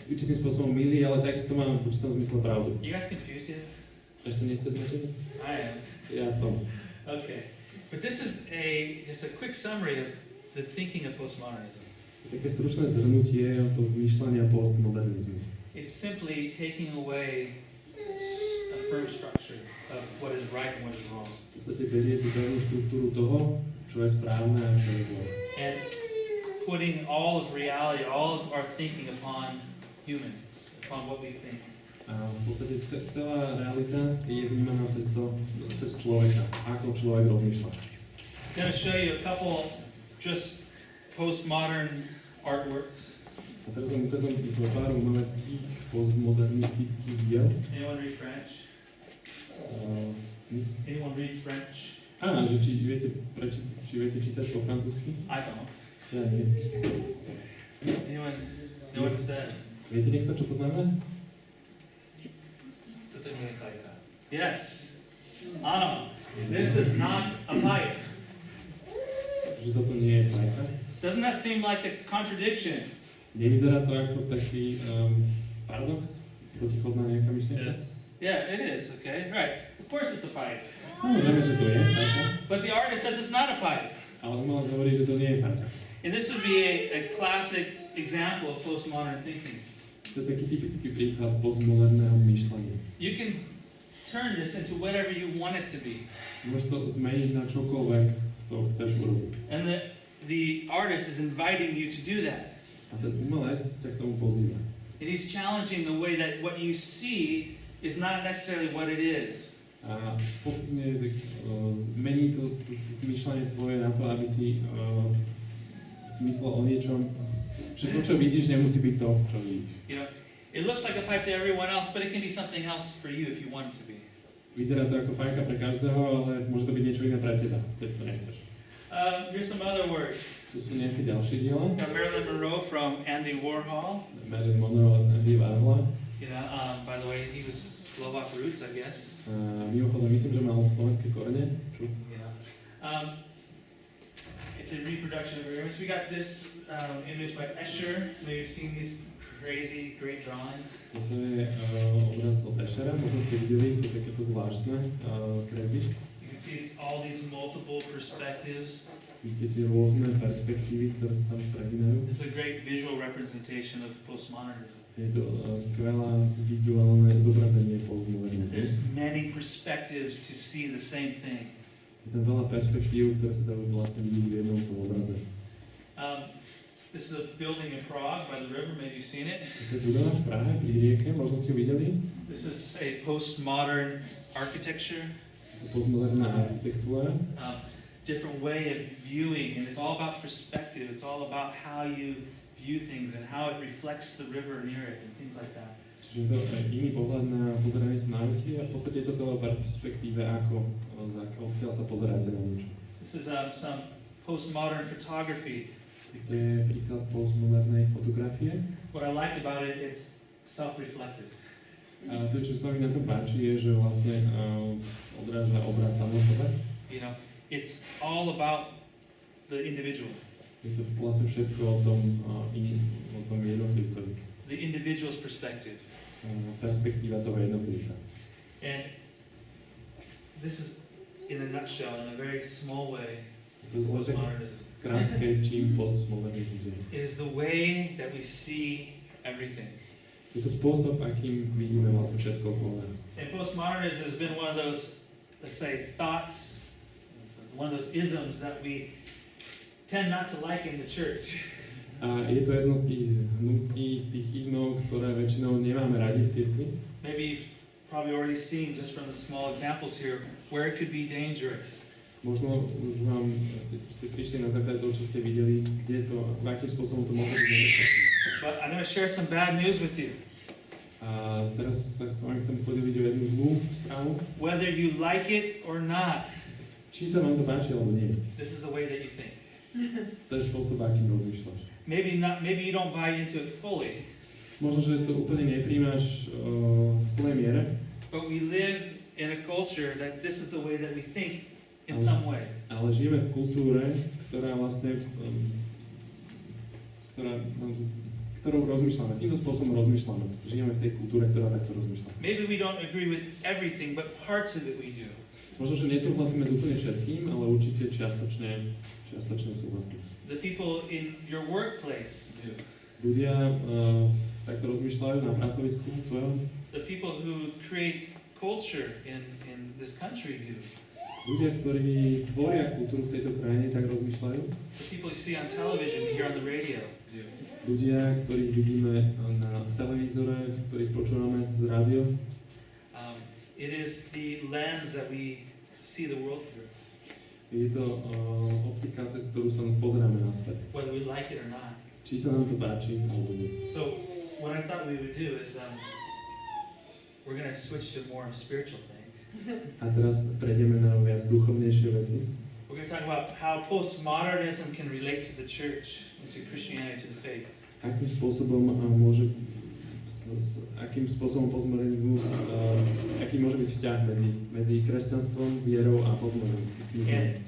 určitým spôsobom milí, ale takisto má v určitom zmysle pravdu. You guys confused yet? Ešte nie ste zmečení? I am. Ja som. Okay. But this is just a quick summary of the thinking of postmodernism. Také stručné zhrnutie toho zmýšľania postmodernizmu. It's simply taking away a firm structure of what is right and what is wrong. V podstate berie tú pevnú štruktúru toho, čo je správne a čo je zlé. And putting all of reality, all of our thinking upon humans, upon what we think. A v podstate celá realita je vnímaná cez človeka, ako človek rozmýšľa. I'm going to show you a couple just postmodern artworks. A teraz vám ukázam zo pár umeleckých postmodernistických diel. Anyone read French? Anyone read French? Že či viete čítať po francúzsky? I don't. Ja nie. Anyone know what it says? Viete niekto, čo to znamená? Yes. Ano. This is not a pipe. Že toto nie je flajta? Doesn't that seem like a contradiction? Nevyzerá to ako taký paradox? Protichodná nejaká myšlienka? Yeah, it is, okay, right. Of course it's a pipe. Samozrejme, že to je fajka, But the artist says it's not a pipe. ale umelec hovorí, že to nie je fajka. And this would be a classic example of postmodern thinking. To je taký typický príklad postmoderného zmýšľania. You can turn this into whatever you want it to be. Môžeš to zmeniť na čokoľvek, z toho chceš urobiť. And the artist is inviting you to do that. A ten umelec ťa k tomu pozýva. And he's challenging the way that what you see is not necessarily what it is. A spochybňuje, zmení to zmýšľanie tvoje na to, aby si myslel o niečom, že to, čo vidíš, nemusí byť to, čo vidíš. You know, it looks like a pipe to everyone else, but it can be something else for you if you want it to be. Vyzerá to ako fajka pre každého, ale môže to byť niečo iné pre teba, keď to nechceš. Here's some other words. Tu sú nejaké ďalšie diela. Got Marilyn Monroe from Andy Warhol. Marilyn Monroe a Andy Warhola. You know, by the way, he was Slovak roots, I guess. Mimochodom, myslím, že mal slovenské korene. Yeah. It's a reproduction of her image. We got this image by Escher. Maybe you've seen these crazy, great drawings. Toto je obraz od Eschera, možno ste videli, to je takéto zvláštne kresby. You can see it's all these multiple perspectives. Vidíte tie rôzne perspektívy, ktoré sa tam prehýnajú. It's a great visual representation of postmodernism. Je to skvelá vizuálne zobrazenie postmodernizmu. There's many perspectives to see the same thing. Je tam veľa perspektív, ktoré sa dajú vlastne vidieť v jednom tom obraze. This is a building in Prague by the river. Maybe you've seen it. To je budova v Prahe, pri rieke, možno ste videli. This is a postmodern architecture. Je to postmoderná architektúra. Different way of viewing, and it's all about perspective. It's all about how you view things and how it reflects the river near it and things like that. Čiže to je iný pohľad na pozeranie sa na veci a v podstate je to celé o perspektíve, odkiaľ sa pozeráte na niečo. This is some postmodern photography. To je príklad postmodernej fotografie. What I liked about it, it's self-reflective. A to, čo sa mi na to páči, je, že vlastne odráža obraz sám o sebe. You know, it's all about the individual. Je to vlastne všetko o tom jednotlivcovi. The individual's perspective. Perspektíva toho jednotlivca. And this is, in a nutshell, in a very small way, To je len postmodernism. skrátke, čím postmodernizmus je. It is the way that we see everything. Je to spôsob, akým vidíme vlastne všetko okolo nás. And postmodernism has been one of those, let's say, thoughts, one of those isms that we tend not to like in the church. A je to jedno z tých hnutí, z tých izmov, ktoré väčšinou nemáme radi v cirkvi. Maybe you've probably already seen just from the small examples here where it could be dangerous. Možno už vám ste prišli na základe toho, čo ste videli, kde to, akým spôsobom to môže byť nebezpečné. But I'm going to share some bad news with you. A teraz sa s vami chcem podeliť o jednu zlú správu. Whether you like it or not, Či sa vám to páči, alebo nie. this is the way that you think. To je spôsob, akým rozmýšľaš. Maybe you don't buy into it fully, Možno, že to úplne nepríjmaš v plnej miere, but we live in a culture that this is the way that we think in some way. ale žijeme v kultúre, ktorá vlastne, ktorou rozmýšľame. Týmto spôsobom rozmýšľame. Žijeme v tej kultúre, ktorá takto rozmýšľa. Maybe we don't agree with everything, but parts of it we do. Možno, že nesúhlasíme s úplne všetkým, ale určite čiastočne súhlasíme. The people in your workplace do. Ľudia takto rozmýšľajú na pracovisku tvojom. The people who create culture in this country do. Ľudia, ktorí tvoria kultúru v tejto krajine, tak rozmýšľajú. The people you see on television, hear on the radio do. Ľudia, ktorých vidíme v televízore, ktorých počúvame z rádio. It is the lens that we see the world through, Je to optika, cez ktorú sa pozeráme na svet. whether we like it or not. Či sa nám to páči, alebo nie. So, what I thought we would do is we're going to switch to more spiritual thing. A teraz prejdeme na viac duchovnejšie veci. We're going to talk about how postmodernism can relate to the church, and to Christianity, to the faith. Akým spôsobom postmodernizmus, aký môže byť vzťah medzi kresťanstvom, vierou a postmodernizmom.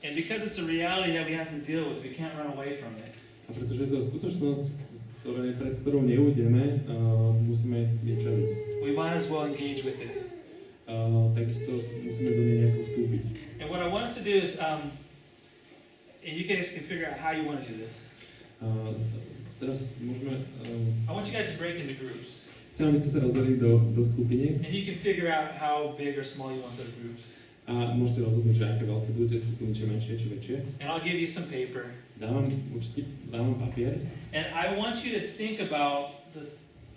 And because it's a reality that we have to deal with, we can't run away from it. A pretože je to skutočnosť, pred ktorou neújdeme, musíme jej čeliť. We might as well engage with it. Takisto musíme do nej nejako vstúpiť. And what I want us to do is, and you guys can figure out how you want to do this. Teraz môžeme... I want you guys to break into groups. Chcem, aby ste sa rozdelili do skupiniek. And you can figure out how big or small you want those groups. A môžete rozhodnúť, že aké veľké budú tie skupiny, či menšie, či väčšie. And I'll give you some paper. Dávam papier. And I want you to think about the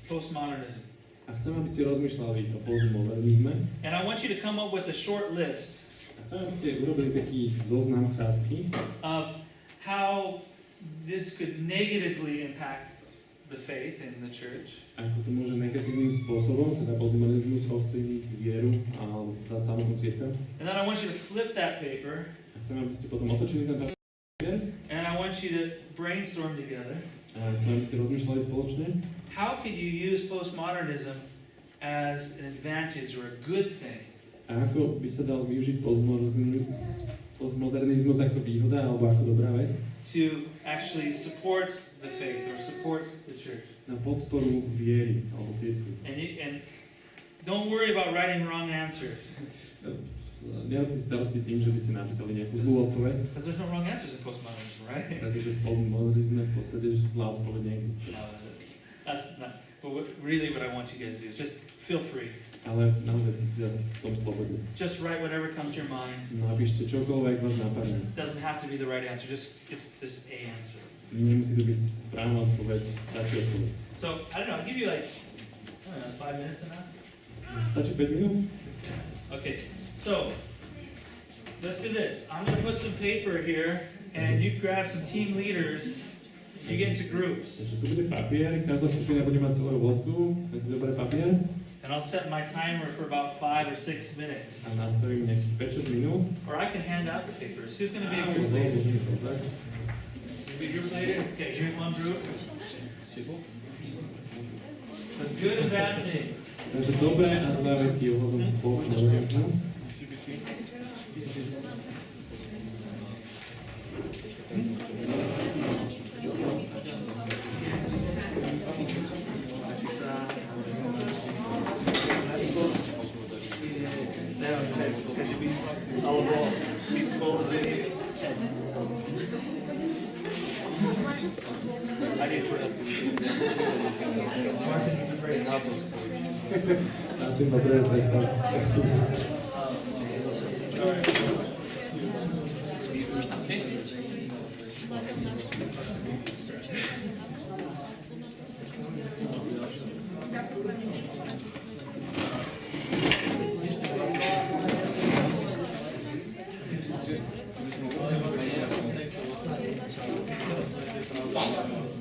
postmodernism. A chcem, aby ste rozmýšľali o postmodernizme. And I want you to come up with a short list A chcem, aby ste urobili taký zoznam krátky, of how this could negatively impact the faith in the church. ako to môže negatívnym spôsobom, teda postmodernizmus, ovplyvniť vieru a dať samotnú cirkev. And then I want you to flip that paper, A chcem, aby ste potom otočili ten papier. and I want you to brainstorm together. A chcem, aby ste rozmýšľali spoločne. How could you use postmodernism as an advantage or a good thing? A ako by sa dal využiť postmodernizmus ako výhoda alebo ako dobrá vec To actually support the faith or support the church. na podporu viery alebo cirkvi. And don't worry about writing wrong answers. Nerobte si starosti tým, že by ste napísali nejakú zlú odpoveď, Because there's no wrong answers in postmodernism, right? pretože v postmodernizme v podstate zlá odpoveď neexistuje. That's not, but really what I want you guys to do is just feel free. Ale naozaj cítite sa v tom slobodne. Just write whatever comes to your mind. Napíšte čokoľvek vás napadne. It doesn't have to be the right answer, it's just a answer. Nemusí to byť správna odpoveď, stačí odpoveď. So, I don't know, I'll give you like, I don't know, 5 minutes enough? Stačí 5 minút? Okay, so, let's do this. I'm gonna put some paper here, and you grab some team leaders, you get into groups. Takže tu bude papier, každá skupina bude mať svojho vodcu, tak si zoberie papier And I'll set my timer for about 5 or 6 minutes. a nastavím nejakých 5-6 minút. Or I can hand out the papers. Who's gonna be a group leader? Be a group leader? Okay, here's one group. So good and bad thing. Takže dobré a zlé veci ohľadom postmodernizmu. Alebo vyslovzy. I need to A tým dobre predstav.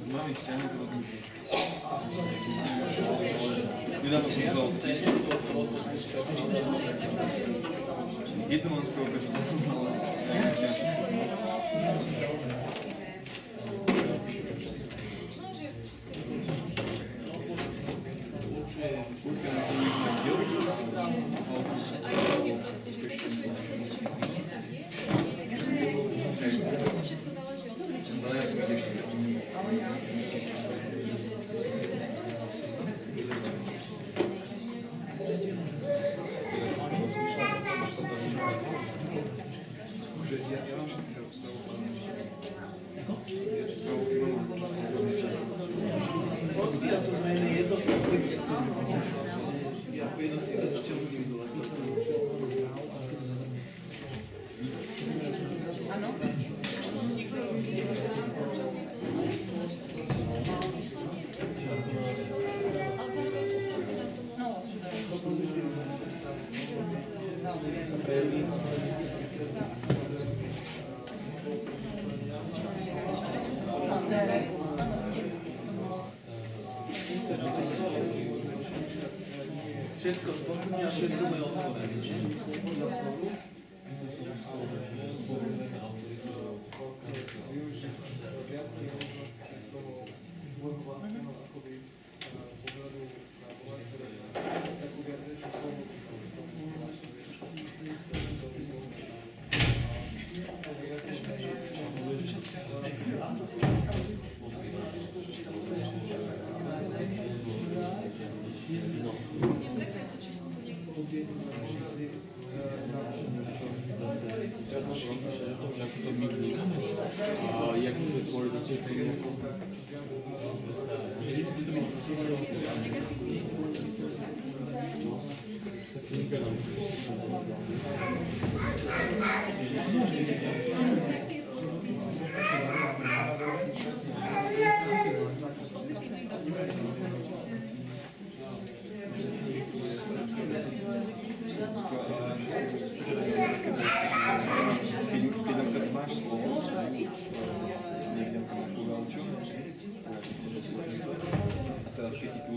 Mám ich stiahnuť rodníky. Nedávno som to jednu mám skoro každú, ale nechcem stiahnuť. Určite na to niekto dielcu. Ale ja som tiež. Ja mám všetko správu. Správu, keď mám. Všetko spochybní a všetko bude odpovedať. že ako to my vnímame a jak to tvoriť do tých keď napríklad máš slovo, niekde na nejakú veľču, a teraz keď ti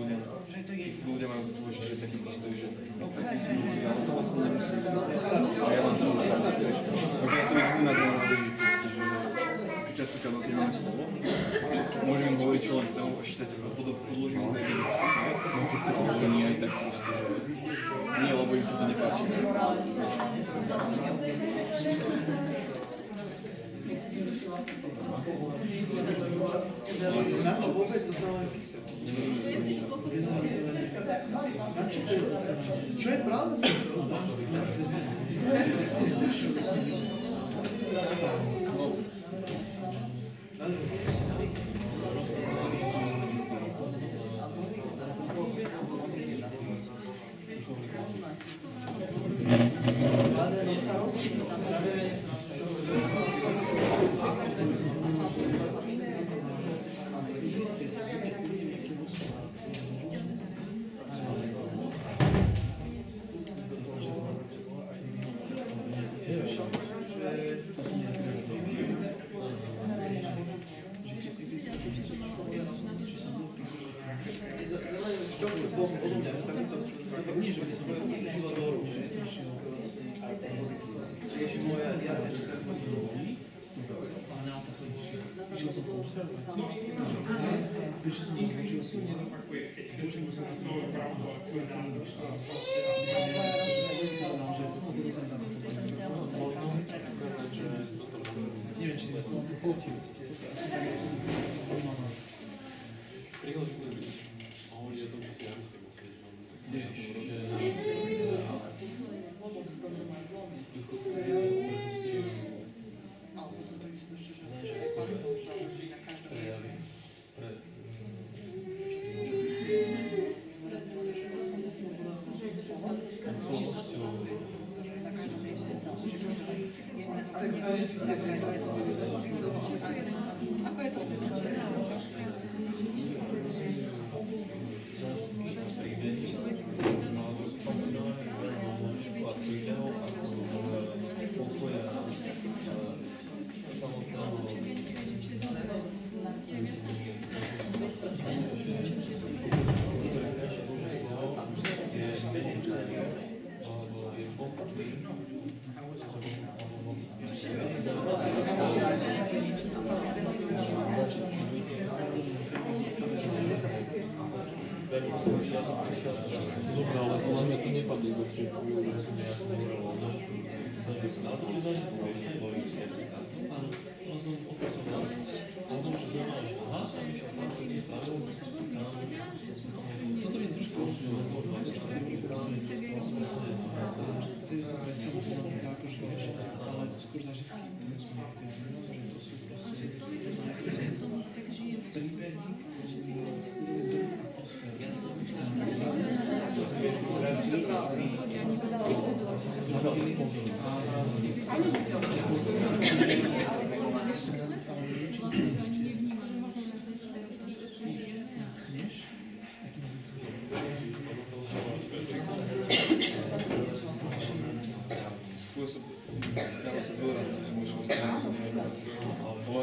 ľudia majú spoločne, že taký postoj, že taký si ľudí, ale to vlastne nemusí byť. A ja mám slovo, vieš, takže ja to vnímam za mňa beží proste, že častokrát keď máme slovo, môžem im hovoriť, čo len chcem, ešte sa podložím to jedinicky, ale nie aj tak proste, že nie, lebo im sa to nepáči. Na čo vôbec to dávajú písať? Čo je pravda s tým?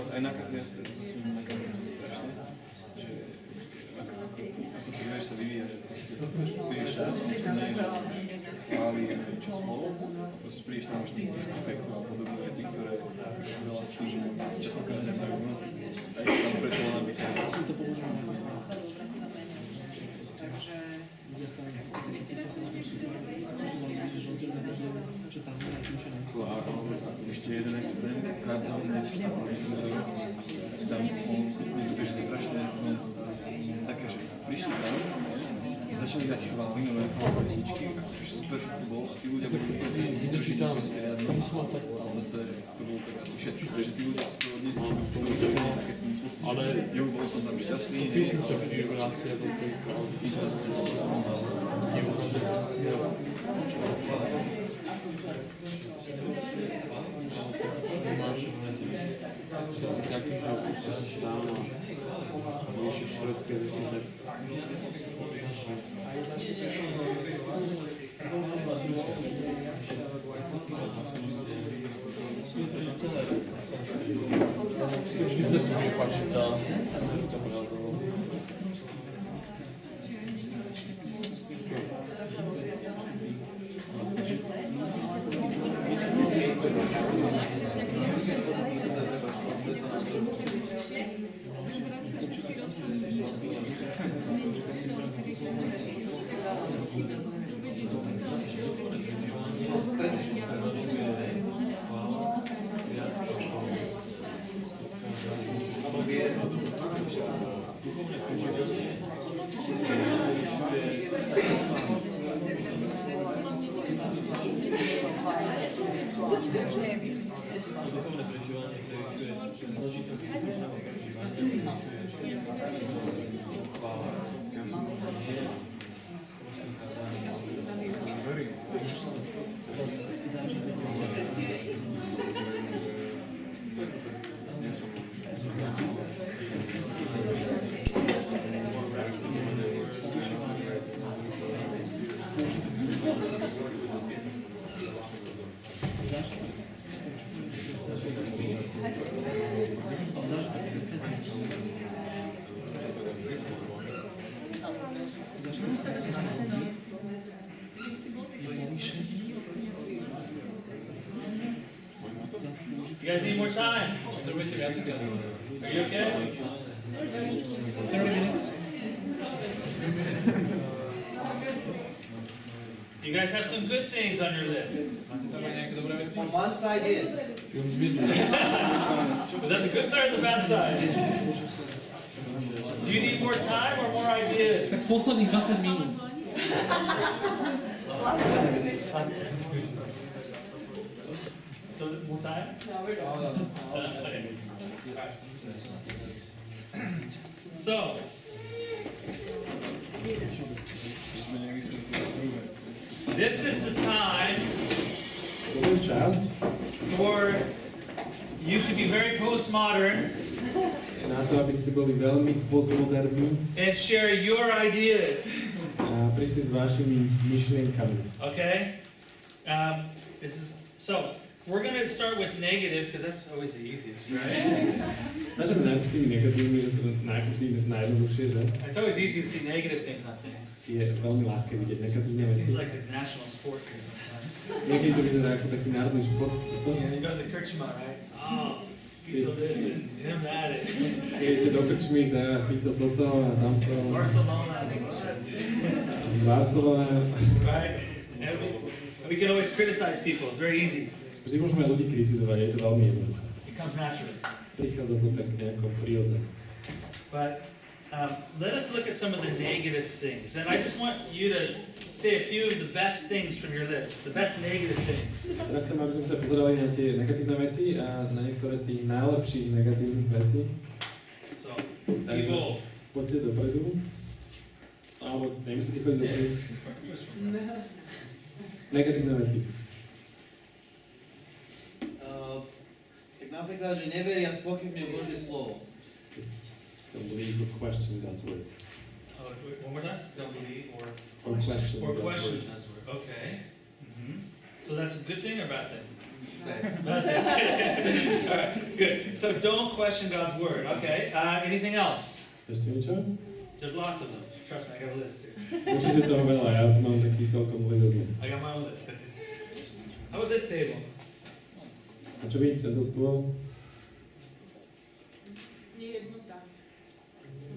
Aj na každej zase na každej strašne, že ako to vieš sa vyvíja, že proste prídeš tam, nie chváli čo slovo, proste prídeš tam máš tých diskotéku a podobné veci, ktoré veľa z tých častokrát nemajú, no. A je tam preto len aby sa to použilo. A ešte jeden extrém, kádzom, tam on je to strašné, také, že prišli tam, začali dať chvály, nové chvály pesničky, akože super všetko bolo a tí ľudia boli vydržení proste riadne, ale zase to bolo tak asi všetko, že tí ľudia si z toho odnesli to v tom, že bolo také tým pocit, že jo, bol som tam šťastný, Keď si taký, že opúšťaš sám a riešiš švédske veci, tak Mi se mi páči tá You guys need more time? Are you okay? 30 minutes. You guys have some good things on your list. On one side is. Was that the good side or the bad side? Do you need more time or more ideas? Tak posledných 20 minút. So more time? Okay. Alright. So, this is the time to je čas for you to be very postmodern na to, aby ste boli veľmi postmoderní and share your ideas. a prišli s vašimi myšlienkami. Okay? We're going to start with negative because that's always the easiest, right? Začneme najprv s tými negatívnymi, že to je najjednoduchšie, že? It's always easy to see negative things on things. Je veľmi ľahké vidieť negatívne It veci. seems like a national sport here sometimes. Niekedy to vyzerá ako taký národný šport, čo to? You go to the Kirchma, right? Oh, Fico this and him that. Idete do krčmy, teda Fico toto a tamto. Barcelona. Barcelona. Right? And we can always criticize people. It's very easy. Vždy môžeme ľudí kritizovať, je to veľmi jednoduché. It comes naturally. Prichádza to tak nejako prirodzene. But let us look at some of the negative things. And I just want you to say a few of the best things from your list. The best negative things. Teraz chcem, aby sme sa pozerali na tie negatívne veci a na niektoré z tých najlepších negatívnych vecí. So, people. Poďte dopredu. Alebo nemusíte chodiť dopredu. Negatívne veci. Tak napríklad, že neveria, spochybňujú Božie slovo. Don't believe or question God's word. Oh, one more time? Don't believe or question or God's question word. God's word. Okay. So that's a good thing or bad thing? Okay. Bad thing. All right, good. So don't question God's word. Okay. Anything else? Ešte niečo? There's lots of them. Trust me, I got a list here. Určite toho veľa, ja tu mám taký celkom dlhý zoznam. I got my own list. How about this table? A čo vy, tento stôl? Nejednota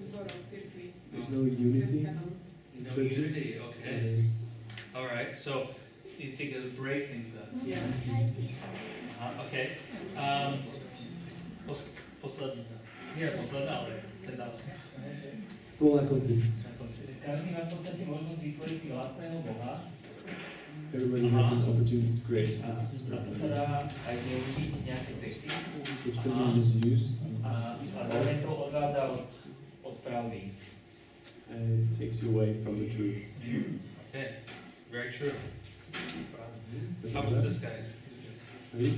zborov, cirkvi. There's no unity? No Churches? unity. Okay. Yes. All right. So you think it'll break things up? Yeah. Okay. Posledná. Here, posledná. Stôl na konci. Každý má v podstate možnosť vytvoriť si vlastného Boha. Everybody has an opportunity to create A this to sa dá aj zneužiť nejaké sekty. which can be misused A zároveň to odvádza od pravdy. and it takes you away from the truth. Okay, very true. That's How what about that- this, guys? Read.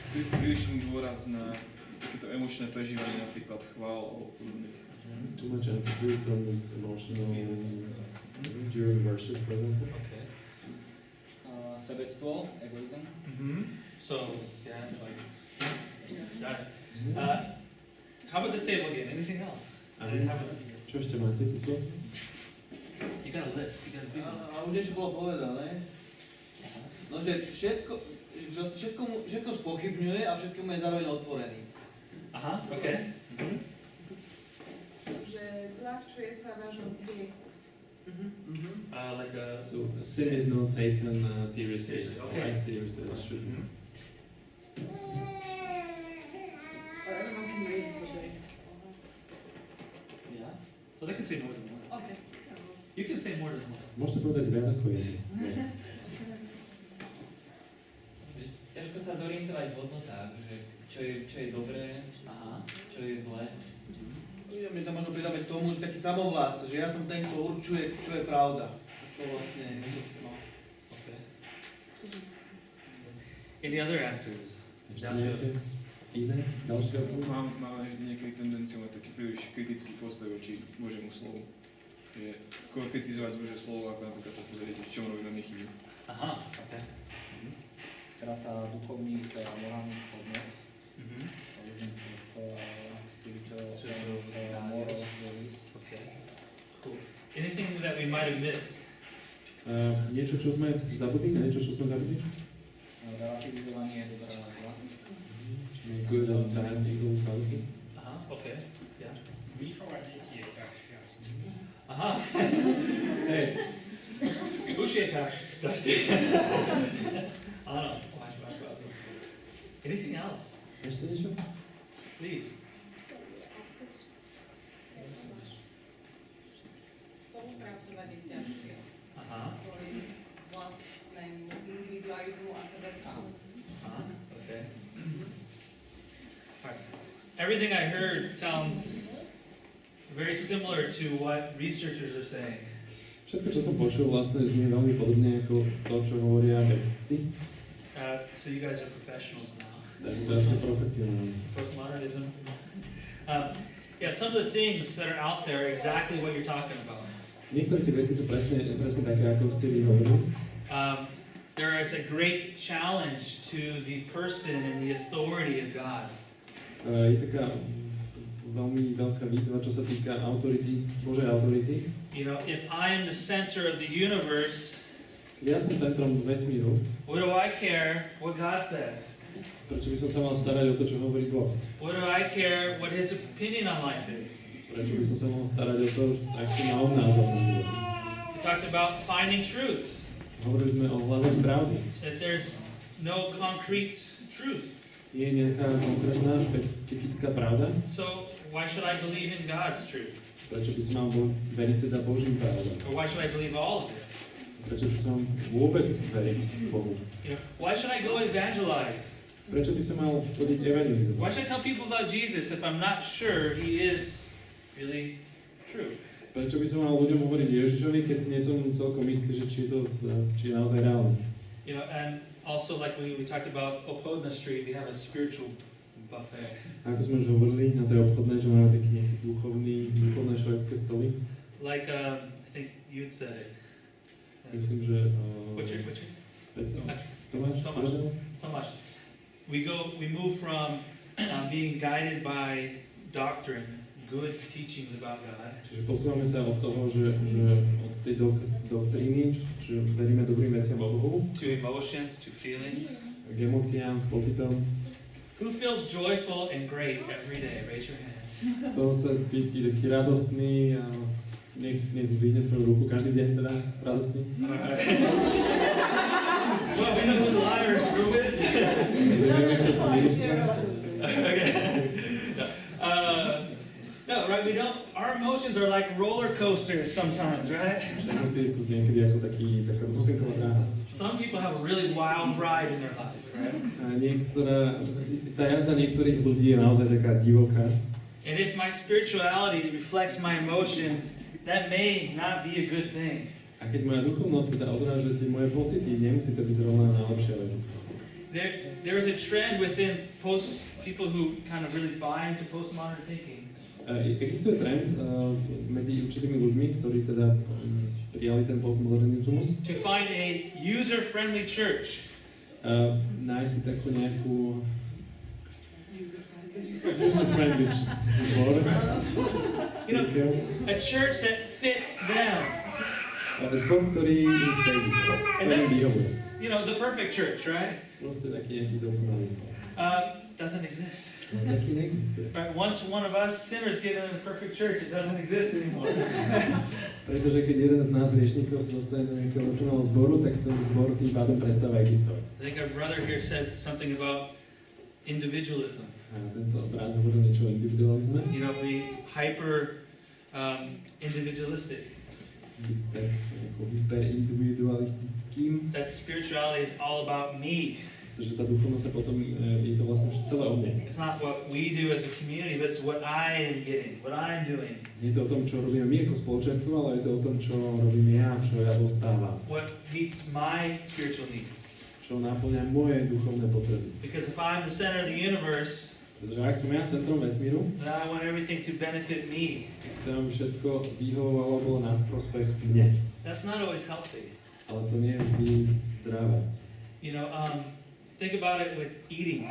Prílišný dôraz na takéto emočné prežívanie, napríklad chvál alebo podobných. Too much emphasis on this emotional during worship, for example. Okay. Sebectvo, egoizm. So, yeah, like, got it. How about this table again? Anything else? Čo ešte máte tuto? You got a list. You got a big one. A už niečo bolo povedané. No, že všetko spochybňuje a všetkému je zároveň otvorený. Aha, okay. Že zľahčuje sa vážnosť hriechu. Like a... So sin is not taken seriously, Seriously, okay. as seriously as it should be. Or everyone can read the book. Yeah? Well, they can say more than one. Okay. You can say more than one. Môžete povedať viac ako jedno. Ťažko sa zorientovať v hodnotách, že čo je dobré, Aha. čo je zlé. Mne to možno pridáme k tomu, že taký samovládca, že ja som ten, kto určuje, čo je pravda. Čo vlastne, no. Okay. Any other answers? Ešte nejaké iné, ďalšie odpovede? Máme niekedy tendenciu mať taký príliš kritický postoj voči Božiemu slovu. Že skôr kritizovať Božie slovo, ako napríklad sa pozrieť, v čom robíme my chyby. Aha, okay. Strata duchovných a morálnych hodnot. Okay. Cool. Anything that we might have missed? Niečo, čo sme zabudli? Relativizovanie dobra a zla. Good and bad, evil, quality. Aha, okay. Yeah. Výchova detí je ťažšia. Aha. Hey. Už je ťažké. Áno. Anything else? Ešte niečo? Please. Spolupracovať je ťažšie. Aha. Kvôli vlastnému individualizmu a sebectvu. Aha. Okay. Alright. Everything I heard sounds very similar to what researchers are saying. Všetko, čo som počul, vlastne znie veľmi podobne ako to, čo hovoria vedci. So you guys are professionals now. Takže teraz ste profesionálni. Postmodernism. Yeah, some of the things that are out there are exactly what you're talking about. Niektoré tie veci sú presne také, ako ste vy hovorili. There is a great challenge to the person and the authority of God. Je taká veľmi veľká výzva, čo sa týka autority, Božej autority. You know, if I am the center of the universe, Ja som centrom vesmíru. what do I care what God says? Prečo by som sa mal starať o to, čo hovorí Boh? What do I care what His opinion on life is? Prečo by som sa mal starať o to, aký má on názor na život? We talked about finding truth, Hovorili sme o hľadaní pravdy. that there's no concrete truth. Je nejaká konkrétna, špecifická pravda? So why should I believe in God's truth? Prečo by som mal veriť teda Božím pravdám? Or why should I believe all of it? Prečo by som vôbec veriť Bohu? You know, why should I go evangelize? Prečo by som mal chodiť evangelizovať? Why should I tell people about Jesus if I'm not sure He is really true? Prečo by som mal ľuďom hovoriť o Ježišovi, keď si nie som celkom istý, že či je naozaj reálne? You know, and also like we talked about postmodernizmu, we have a spiritual buffet. Ako sme už hovorili na tej obchodnej, že máme taký nejaký duchovné švédske stoly. Like I think you'd said it. Myslím, že... What's your? Tomáš? Tomáš. We move from being guided by doctrine, good teachings about God. Čiže posúvame sa od toho, že od tej doktríny, že veríme dobrým veciam o Bohu, To emotions, to feelings. k emóciám, k pocitom. Who feels joyful and great every day? Raise your hand. To sa cíti taký radostný a nech zdvihne svoju ruku každý deň teda radostný. Well, we know who the liar group is. Takže vieme, kto sa Okay. No, right. We don't. Our emotions emotions are like roller coasters sometimes, right? Že emócie sú niekedy ako taká brusenková dráha. Some people have a really wild ride in their life, right? A tá jazda niektorých ľudí je naozaj taká divoká. And if my spirituality reflects my emotions, that may not be a good thing. A keď moja duchovnosť teda odráža tie moje pocity, nemusí to byť zrovna najlepšia vec. There is a trend within people who kind of really buy into postmodern thinking. Existuje trend medzi určitými ľuďmi, ktorí teda prijali ten postmodernizmus. To find a user-friendly church. Nájsť si takú nejakú user-friendly zbor. You know, a church that fits them. Zbor, ktorý im sedí, And ktorý that's, vyhovuje. you know, the perfect church, right? Proste taký nejaký dokonalý zbor. Doesn't exist. Taký neexistuje. Right? Once one of us sinners get in the perfect church, it doesn't exist anymore. Pretože keď jeden z nás riešnikov sa dostane do nejakého dokonalého zboru, tak ten zbor tým pádom prestáva existovať. I think our brother here said something about individualism. A tento brat hovoril niečo o individualizme. You know, be hyper individualistic. Byť tak ako hyperindividualistickým. That spirituality is all about me. Pretože tá duchovnosť sa potom, je to vlastne celé o mne. It's not what we do as a community, but it's what I am getting, what I'm doing. Nie je to o tom, čo robíme my ako spoločenstvo, ale je to o tom, čo robím ja, čo ja dostávam. What meets my spiritual needs. Čo náplňa moje duchovné potreby. Because if I'm the center of the universe, Pretože ak som ja centrom vesmíru, then I want everything to benefit me. chcem, aby všetko vyhovovalo, bolo na prospech mne. That's not always healthy. Ale to nie je vždy zdravé. You know, think about it with eating.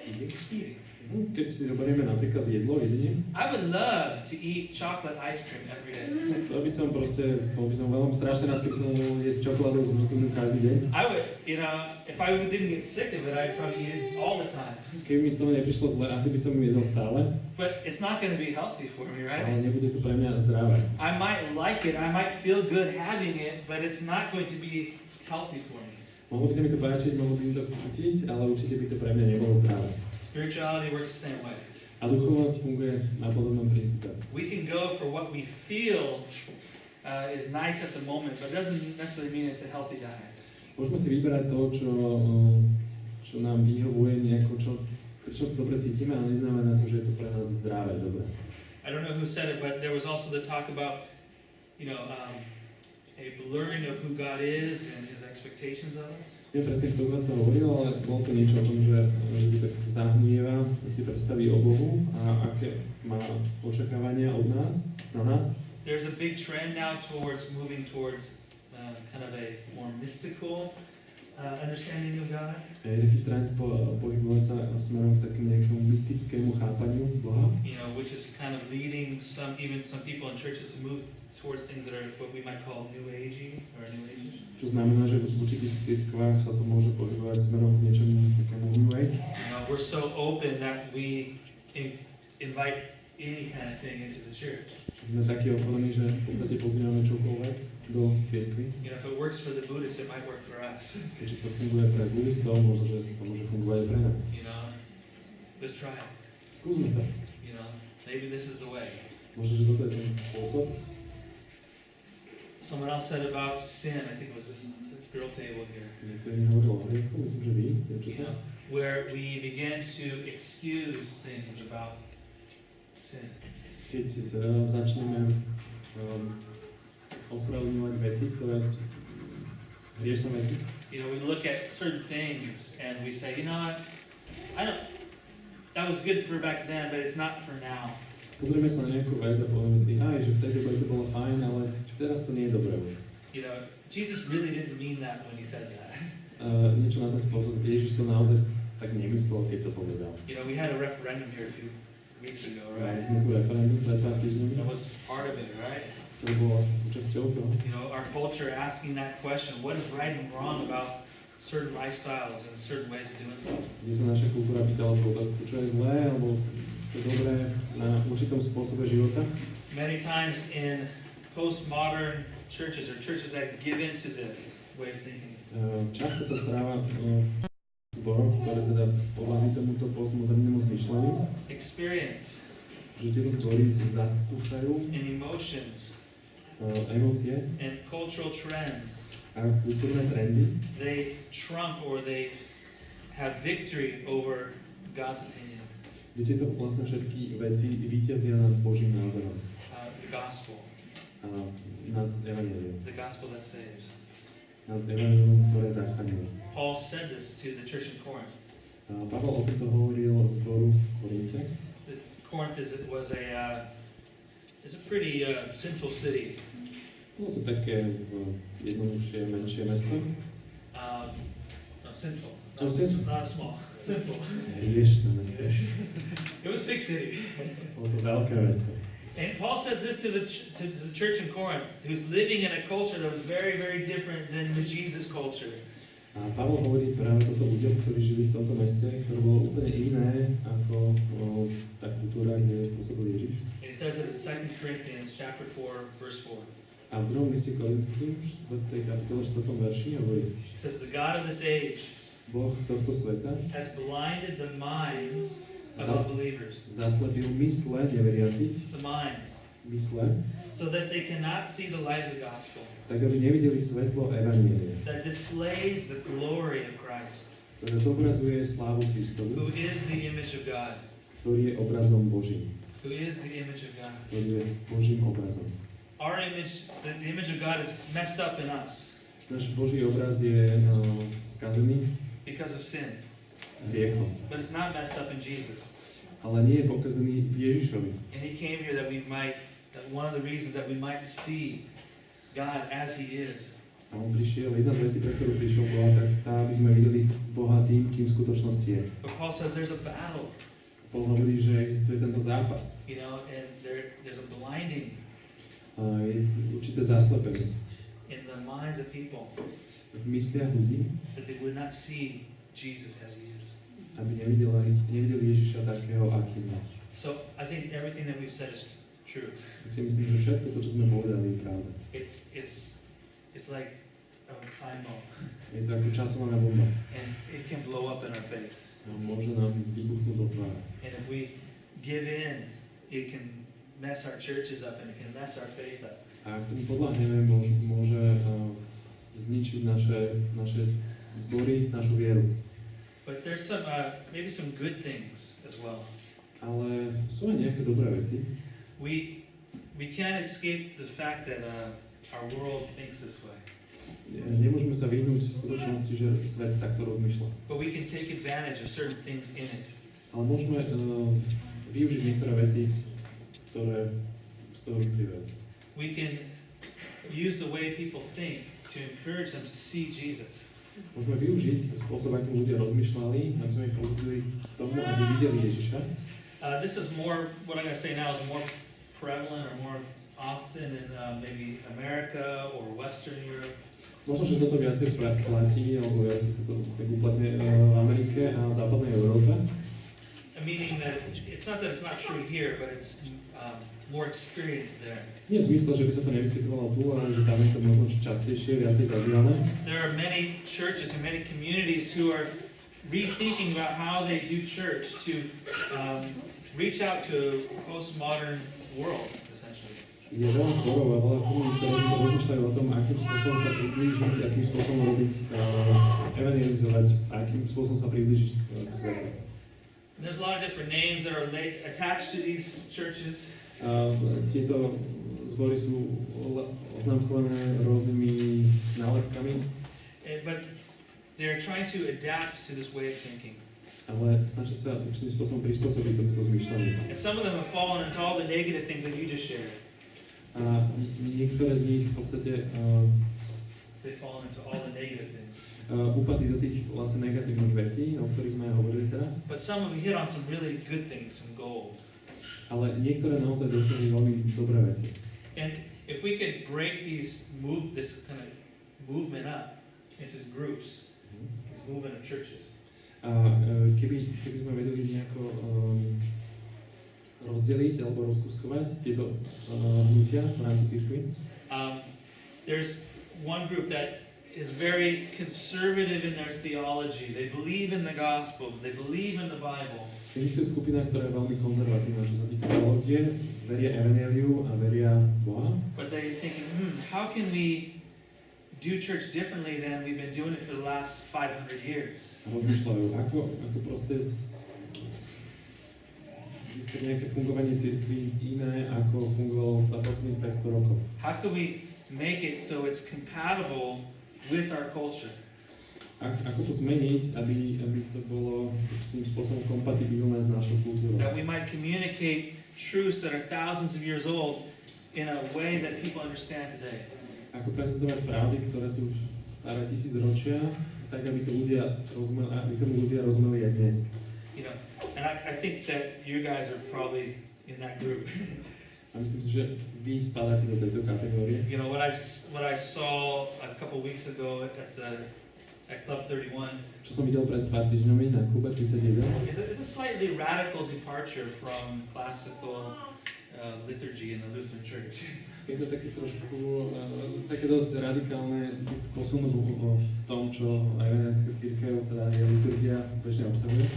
Eating. Keď si zoberieme napríklad jedenie, I would love to eat chocolate ice cream every day. to by som proste, bol by som veľmi strašne rád, keby som mohol jesť čokoládovú zmrzlinu každý deň. I would, you know, if I didn't get sick of it, I'd probably eat it all the time. Keby mi z toho neprišlo zle, asi by som ju jedol stále, But it's not going to be healthy for me, right? ale nebude to pre mňa zdravé. I might like it, I might feel good having it, but it's not going to be healthy for me. Mohlo by sa mi to páčiť, mohlo by mi to chutiť, ale určite by to pre mňa nebolo zdravé. Spirituality works the same way. A duchovnosť funguje na podobnom princípe. We can go for what we feel is nice at the moment, but it doesn't necessarily mean it's a healthy diet. Môžeme si vyberať to, čo nám vyhovuje, prečo sa dobre cítime, ale neznamená to, že je to pre nás zdravé, dobre. I don't know who said it, but there was also the talk about, you know, a blurring of who God is and His expectations of us. Neviem presne, kto z vás to hovoril, ale bolo to niečo o tom, že by tak zahmlieva tie predstavy o Bohu a aké má očakávania od nás, na nás. There's a big trend now towards moving towards kind of a more mystical understanding of God. Je taký trend pohybovať sa smerom k takému nejakému mystickému chápaniu Boha. You know, which is kind of leading some people in churches to move towards things that are what we might call new agey or new age. Čo znamená, že v určitých cirkvách sa to môže pohybovať smerom k niečomu takému new age. You know, we're so open that we invite any kind of thing into the church. Sme takí otvorení, že v podstate pozývame čokoľvek do cirkvi. You know, if it works for the Buddhists, it might work for us. Keďže to funguje pre buddhistov, možno, že to môže fungovať aj pre nás. You know, let's try it. Skúsme to. You know, maybe this is the way. Možno, že toto je ten spôsob. Someone else said about sin, I think it was this girl table here. Niekto mi hovoril o hriechu, myslím, že vy, You know, where we begin to excuse things about sin. keď začneme ospravedlňovať veci, ktoré hriešne veci. You know, we look at certain things and we say, you know what, that was good for back then, but it's not for now. Pozrieme sa na nejakú vec a povieme si, že v tej dobe to bolo fajn, ale teraz to nie je dobré už. You know, Jesus really didn't mean that when He said that. Niečo na ten spôsob, Ježiš to naozaj tak nemyslel, keď to povedal. You know, we had a referendum here a few weeks ago, Mali right? sme tu referendum pred pár týždňami, That was part of it, right? to bolo vlastne súčasťou toho. You know, our culture asking that question, what is right and wrong about certain lifestyles and certain ways of doing things? Kde sa naša kultúra pýtala tú otázku, čo je zlé, alebo čo je dobré na určitom spôsobe života. Many times in postmodern churches or churches that give into this way of thinking, Často sa stráva v zboroch, ktoré teda podľahujú tomuto postmodernému zmýšľaniu. experience že tieto zbory zaskúšajú and emotions emócie and cultural trends. a kultúrne trendy, They trump or they have victory over God's opinion, kde tieto vlastne všetky veci víťazia nad Božím názorom, the gospel, nad evanjeliom, the gospel that saves. nad evanjeliom, ktoré zachraňuje. Paul said this to the church in Corinth. Pavel o tomto hovoril zboru v Korinte. Corinth is a pretty sinful city. Bolo to také jednoduchšie, menšie mesto. No, sinful. No, sinful. Not small. Sinful. Hriešne mesto. It was a big city. Bolo to veľké mesto. And Paul says this to the church in Corinth, who's living in a culture that was very, very different than the Jesus culture. A Pavel hovorí práve toto ľuďom, ktorí žili v tomto meste, ktoré bolo úplne iné ako tá kultúra, kde pôsobil Ježiš. And he says it in 2 Corinthians chapter 4, verse 4. A v druhom liste Korinským, v 4. kapitole 4. verši hovorí: He says, the God of this age Boh tohto sveta has blinded the minds of unbelievers. zaslepil mysle neveriacich, The minds. mysle, So that they cannot see the light of the gospel. tak aby nevideli svetlo evanjelia, That displays the glory of Christ, ktoré zobrazuje slávu Kristovu, who is the image of God. ktorý je obrazom Božím, Who is the image of God. ktorý je Božím obrazom. Our image, the image of God is messed up in us Náš Boží obraz je skazený because of sin. hriechom, But it's not messed up in Jesus. ale nie je pokazený v Ježišovi. And he came here that one of the reasons that we might see God as he is. A on prišiel, jedna z vecí, pre ktorú prišiel, bola tak tá, aby sme videli Boha tým, kým v skutočnosti je. But Paul says there's a battle, Paul hovorí, že existuje tento zápas. and there's a blinding A je určité zaslepenie in the minds of people v mysliach ľudí, that they would not see Jesus as he is. aby nevideli Ježiša takého, akým je. So I think everything that we've said is true. Tak si myslím, že všetko to, čo sme povedali, je pravda. It's like a time bomb, Je to ako časovaná bomba. and it can blow up in our face. A môže nám vybuchnúť do tváre. And if we give in, it can mess our churches up and it can mess our faith up. A ak tomu podľahneme, môže zničiť naše zbory, našu vieru. But there's maybe some good things as well. Ale sú aj nejaké dobré veci. We can't escape the fact that our world thinks this way. Nemôžeme sa vyhnúť v skutočnosti, že svet takto rozmýšľa. But we can take advantage of certain things in it. Ale môžeme využiť niektoré veci, ktoré z toho vyplývajú. We can use the way people think to encourage them to see Jesus. Môžeme využiť spôsob, akým ľudia rozmýšľali, aby sme ich povzbudili k tomu, aby videli Ježiša. This is more, what I'm going to say now is more prevalent or more often in maybe America or Western Europe. Možno, že toto viacej platí, alebo viacej sa to tak uplatňuje v Amerike a v západnej Európe. Meaning that it's not not true here, but it's more experienced there. Nie v zmysle, že by sa to nevyskytovalo tu, ale že tam je to možno častejšie, viacej zažívané. There are many churches and many communities who are rethinking about how they do church to reach out to a postmodern world, essentially. Je veľa zborov a veľa komunít, ktoré rozmýšľajú o tom, akým spôsobom sa priblížiť, akým spôsobom robiť, evangelizovať, akým spôsobom sa priblížiť k svetu. And there's a lot of different names that are attached to these churches. Tieto zbory sú oznámkované rôznymi nálepkami, But they're trying to adapt to this way of thinking. ale snažia sa určitým spôsobom prispôsobiť tomuto zmýšľaniu. And some of them have fallen into all the negative things that you just shared. A niektoré z nich v podstate They've fallen into all the negative things. upadli do tých vlastne negatívnych vecí, o ktorých sme hovorili teraz. But some have hit on some really good things, some gold. Ale niektoré naozaj dosiahli veľmi dobré veci. And if we could break this kind of movement up into groups, this movement of churches. A keby sme vedeli nejako rozdeliť alebo rozkuskovať tieto hnutia v rámci cirkvi, There's one group that is very conservative in their theology. They believe in the gospel. They believe in the Bible. Existuje skupina, ktorá je veľmi konzervatívna, čo sa týka teológie, veria evanjeliu a veria Boha. But they're thinking, how can we do church differently than we've been doing it for the last 500 years? A rozmýšľajú, ako proste získať nejaké fungovanie cirkvi iné, ako fungovalo za posledných 500 rokov. How can we make it so it's compatible with our culture? Ako to zmeniť, aby to bolo tým spôsobom kompatibilné s našou kultúrou? That we might communicate truths that are thousands of years old in a way that people understand today. Ako prezentovať pravdy, ktoré sú staré 1000 ročia, tak aby to ľudia rozumeli aj dnes. You know, and I think that you guys are probably in that group. A myslím si, že vy spadáte do tejto kategórie. You know, what I saw a couple weeks ago at Club 31 Čo som videl pred pár týždňami na klube 31, is a slightly radical departure from classical liturgy in the Lutheran Church. je to také trošku, také dosť radikálne posun v tom, čo evanjelická cirkev, teda je liturgia, bežne obsahuje.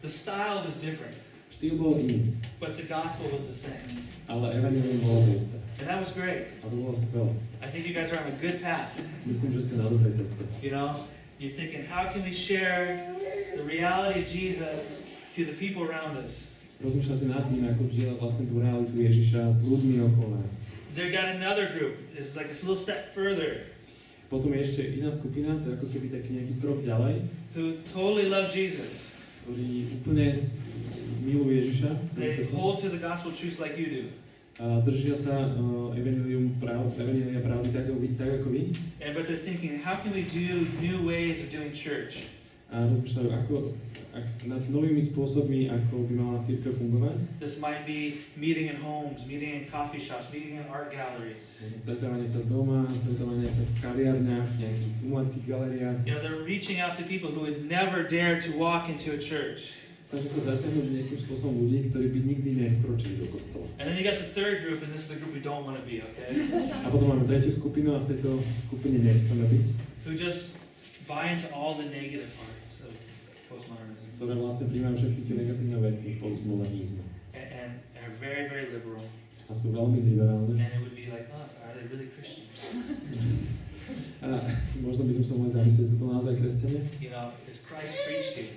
The style was different, Štýl bol iný, but the gospel was the same. ale evanjelium bolo to isté. And that was great. A to bolo skvelé. I think you guys are on a good path. Myslím, že ste na dobrej ceste. You know, you're thinking, how can we share the reality of Jesus to the people around us? Rozmýšľate nad tým, ako zdieľať vlastne tú realitu Ježiša s ľuďmi okolo nás. They got another group. It's like a little step further. Potom je ešte iná skupina, to je ako keby taký nejaký krok ďalej, Who totally love Jesus. ktorí úplne milujú Ježiša. They hold to the gospel truths like you do. A držia sa evanjelia pravdy tak ako vy. But they're thinking, how can we do new ways of doing church? A rozmýšľajú nad novými spôsobmi, ako by mala cirkev fungovať. This might be meeting in homes, meeting in coffee shops, meeting in art galleries. Stretávanie sa doma, stretávanie sa v kaviarniach, nejakých umeleckých galériách. You know, they're reaching out to people who would never dare to walk into a church. Snaží sa zasiahnuť nejakým spôsobom ľudí, ktorí by nikdy nevkročili do kostola. And then you got the third group, and this is the group we don't want to be, okay? A potom máme tretiu skupinu a v tejto skupine nechceme byť, Who just buy into all the negative parts of postmodernism. ktoré vlastne príjmajú všetky tie negatívne veci postmodernizmu. And are very, very liberal. A sú veľmi liberálne. And it would be like, oh, are they really Christians? A možno by som sa mohli zamyslieť, sú to naozaj kresťania? You know, is Christ preached here?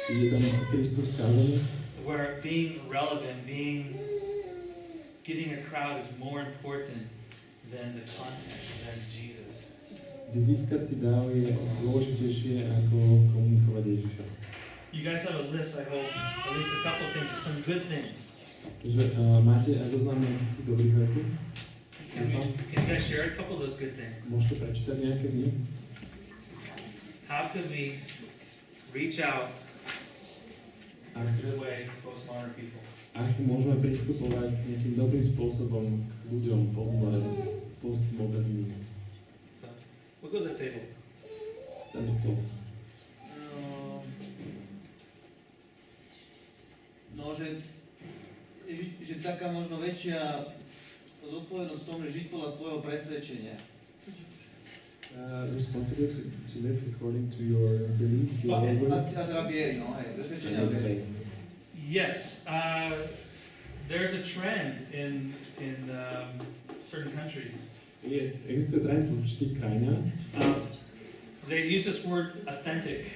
Je tam Kristus kázaný? Where being relevant, getting a crowd is more important than the content, than Jesus. Kde získať si dáv je dôležitejšie ako komunikovať Ježiša. You guys have a list, I hope, at least a couple things, some good things. Takže máte aj zoznam nejakých tých dobrých vecí? Can you guys share a couple of those good things? Môžete prečítať nejaké z nich? How could we reach out A in a good way to postmodern people? ako môžeme pristupovať s nejakým dobrým spôsobom k ľuďom postmoderným? So, we'll go to this table. Tento stôl. No, že taká možno väčšia zodpovednosť v tom, že žiť podľa svojho presvedčenia. Responsibility to live according to your belief, your A work. teda viery, no, hej, presvedčenia viery. Yes, there's a trend in certain countries. Existuje trend v určitých krajinách, They use this word authentic.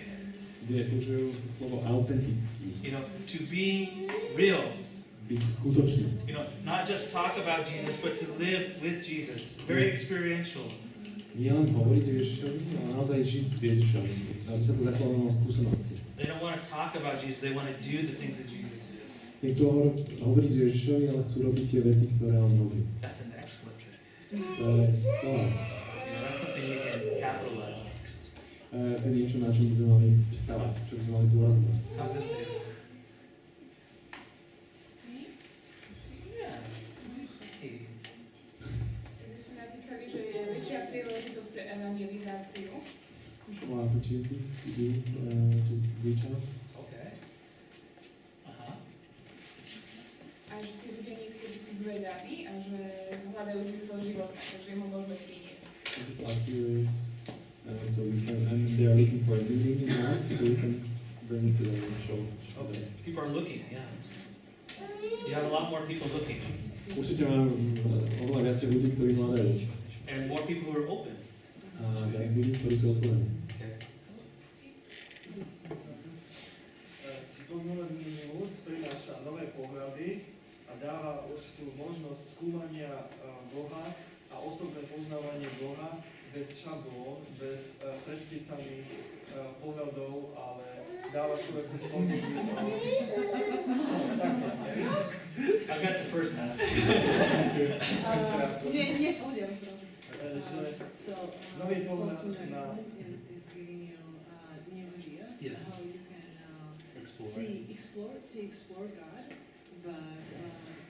kde používajú slovo autentický, You know, to be real. byť skutočný. You know, not just talk about Jesus, but to live with Jesus. Very experiential. Nie len hovoriť o Ježišovi, ale naozaj žiť s Ježišom, aby sa to zakladalo na skúsenosti. They don't want to talk about Jesus, they want to do the things that Jesus did. Nechcú hovoriť o Ježišovi, ale chcú robiť tie veci, ktoré on robí. That's an excellent thing. To je skvelé. You know, that's something you can capitalize on. To je niečo, na čo by sme mali stavať, čo by sme mali zdôrazňovať. How's this table? Yeah. Hey. My sme napísali, že je väčšia príležitosť pre evangelizáciu. More opportunities to reach out. Okay. Uh-huh. A že tí ľudia niektorí sú zvedaví a že hľadajú zmysel života, takže ho môžeme priniesť. People are curious so we can, and they are looking for a new meaning now, so we can bring it to them and show Okay. them. People are looking, yeah. You have a lot more people looking. Určite mám oveľa viacej ľudí, ktorí hľadajú. And more people who are open. A viac ľudí, ktorí sú otvorení. Okay. Postmodernizmus prináša nové pohľady a dáva určitú možnosť skúmania Boha a osobné poznávanie Boha bez šablón, bez predpísaných pohľadov, ale dáva človeku slobodu. I got the first half. Nie, poviem. Že nový pohľad na Yeah. how you can Explore. explore God, but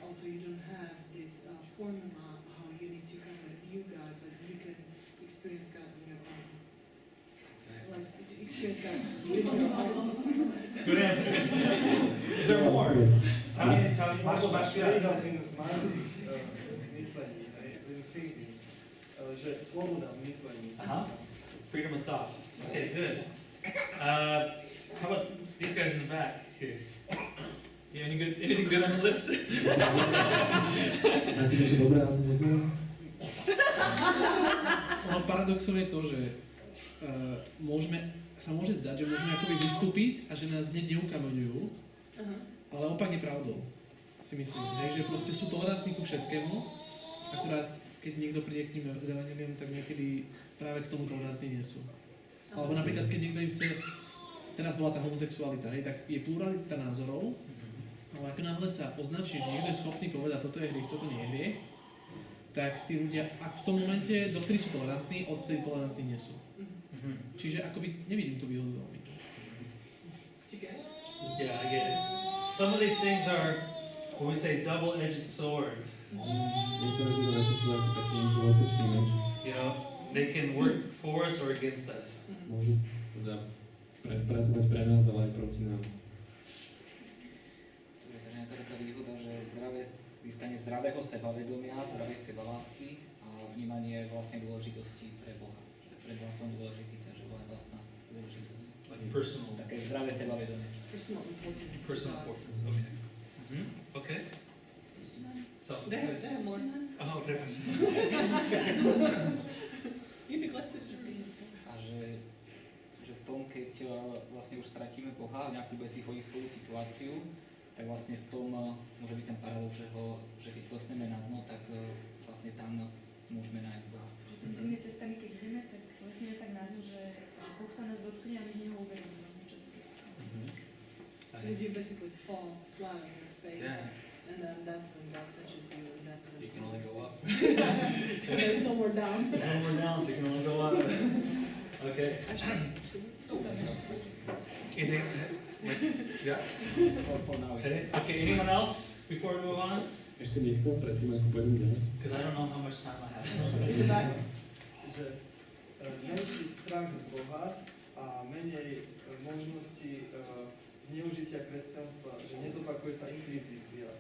also you don't have this formula how you need to kind of view God, but you can experience God on your own. Like to experience God with your own. Good answer. Is there more? I'll go back to that. myslení, in thinking, že sloboda v myslení. Freedom of thought. Okay, good. How about these guys in the back here? Yeah, anything good on the list? Máte niečo dobré na tom zozname? No, paradoxom je to, že sa môže zdať, že môžeme akoby vystúpiť a že nás neukameňujú, ale opak je pravdou, si myslím. Že proste sú tolerantní ku všetkému, akurát keď niekto príde k ním s evanjeliom, tak niekedy práve k tomu tolerantní nie sú. Alebo napríklad, keď niekto im chce, teraz bola tá homosexualita, hej, tak je pluralita názorov, ale ako náhle sa označí, že niekto je schopný povedať, toto je hriech, toto nie je hriech, tak tí ľudia, ak v tom momente, dokedy sú tolerantní, odtedy tolerantní nie sú. Čiže akoby nevidím tú výhodu veľmi. Yeah, I get it. Some of these things are, when we say double-edged swords. Niektoré tieto veci sú ako taký dvojsečný meč. You know, they can work for us or against us. Môžu teda pracovať pre nás, ale aj proti nám. Takže nejaká taká výhoda, že získanie zdravého sebavedomia, zdravej sebalásky a vnímanie vlastnej dôležitosti pre Boha. Že pre Boha som dôležitý, takže Boha je vlastná dôležitosť. Like personal. Také zdravé sebavedomie. Personal importance. Personal importance, okay. Okay. So, They have more. oh, prepáč. A že v tom, keď vlastne už stratíme Boha, nejakú bezvýchodiskovú situáciu, tak vlastne v tom môže byť ten paradox, že keď klesneme na dno, tak vlastne tam môžeme nájsť Boha. Tými cestami, keď ideme, tak klesneme tak na dno, že Boh sa nás dotkne a my z neho uveríme. You basically fall flat on your face, Yeah. and then that's when God touches you, and that's when You can only go up. and there's no more down. No more down, so you can only go up. Okay. Anything? Yeah? Okay, anyone else before we move on? Ešte niekto predtým, ako pôjdeme ďalej? Because I don't know how much time I have. Že menší strach z Boha a menej možnosti zneužitia kresťanstva, že nezopakuje sa inkvizícia.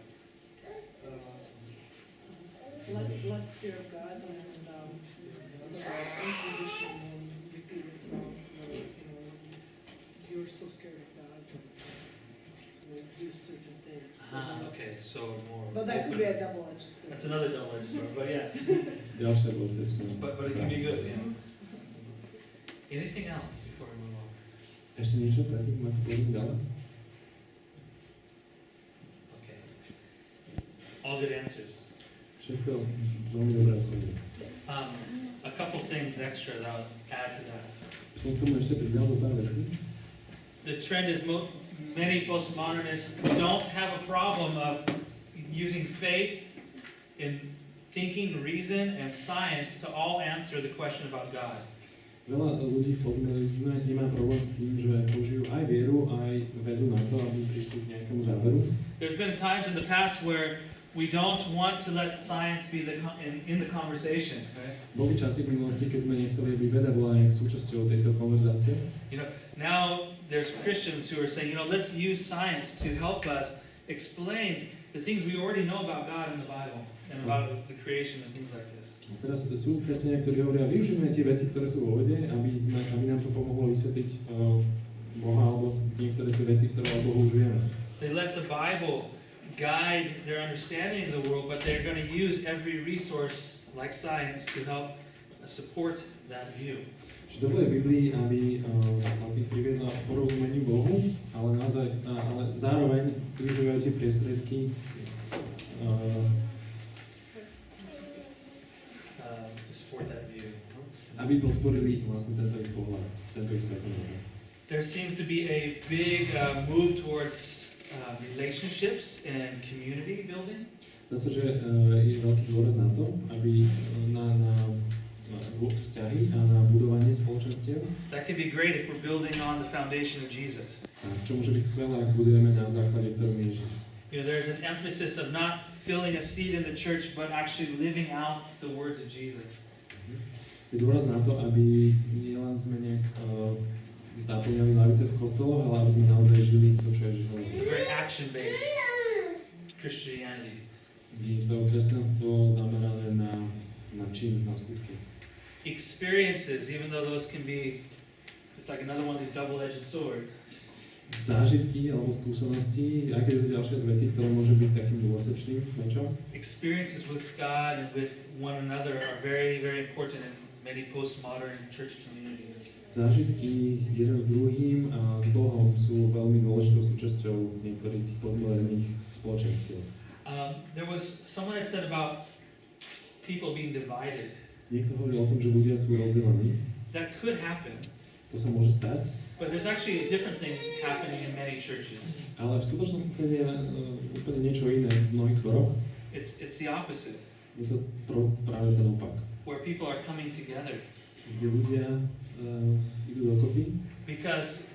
Less fear of God, and so inquisition won't repeat itself. You're so scared of God, so you do certain things. Okay, so more. But that could be a double-edged sword. That's another double-edged sword, but yes. Ďalšia dvojsečná. But it can be good, yeah. Anything else before we move on? Ešte niečo predtým, ako pôjdeme ďalej? Okay. All good answers. Všetko veľmi dobré odpovede. A couple things extra that I'll add to that. Som k tomu ešte pridal do pár vecí. The trend is many postmodernists don't have a problem of using faith in thinking, reason, and science to all answer the question about God. Veľa ľudí v postmodernizme nemá problém s tým, že použijú aj vieru, aj vedu na to, aby prišli k nejakému záveru. There's been times in the past where we don't want to let science be in the conversation. Right? Boli časy v minulosti, keď sme nechceli, aby veda bola aj súčasťou tejto konverzácie. You know, now there's Christians who are saying, you know, let's use science to help us explain the things we already know about God in the Bible and about the creation and things like this. A teraz sú kresťania, ktorí hovoria, využijeme tie veci, ktoré sú vo vede, aby nám to pomohlo vysvetliť Boha alebo niektoré tie veci, ktoré o Bohu už vieme. They let the Bible guide their understanding of the world, but they're going to use every resource like science to help support that view. Čiže dovoluje Biblii, aby vlastne priviedla k porozumeniu Bohu, ale zároveň využívajú tie priestredky To support that view. aby podporili vlastne tento ich pohľad, tento ich svetonázor. There seems to be a big move towards relationships and community building. Zdá sa, že je veľký dôraz na to, aby na vzťahy a na budovanie spoločenstiev. That can be great if we're building on the foundation of Jesus. Čo môže byť skvelé, ak budujeme na základe, ktorom je Ježiš. You know, there's an emphasis of not filling a seat in the church, but actually living out the words of Jesus. Je dôraz na to, aby nielen sme nejak zaplňali lavice v kostoloch, ale aby sme naozaj žili to, čo Ježiš hovorí. It's a very action-based Christianity. Je to kresťanstvo zamerané na čin, na skutky. Experiences, even though those can be, it's like another one of these double-edged swords. Zážitky alebo skúsenosti, aj keď je to ďalšia z vecí, ktoré môže byť takým dôsečným mečom. Experiences with God and with one another are very, very important in many postmodern church communities. Zážitky jeden s druhým a s Bohom sú veľmi dôležitou súčasťou niektorých tých postmoderných spoločenstiev. There was someone that said about people being divided. Niekto hovoril o tom, že ľudia sú rozdelení. That could happen. To sa môže stať. But there's actually a different thing happening in many churches. Ale v skutočnosti sa je úplne niečo iné v mnohých zboroch. It's the opposite. Je to práve ten opak. Where people are coming together. Kde ľudia idú dokopy. Because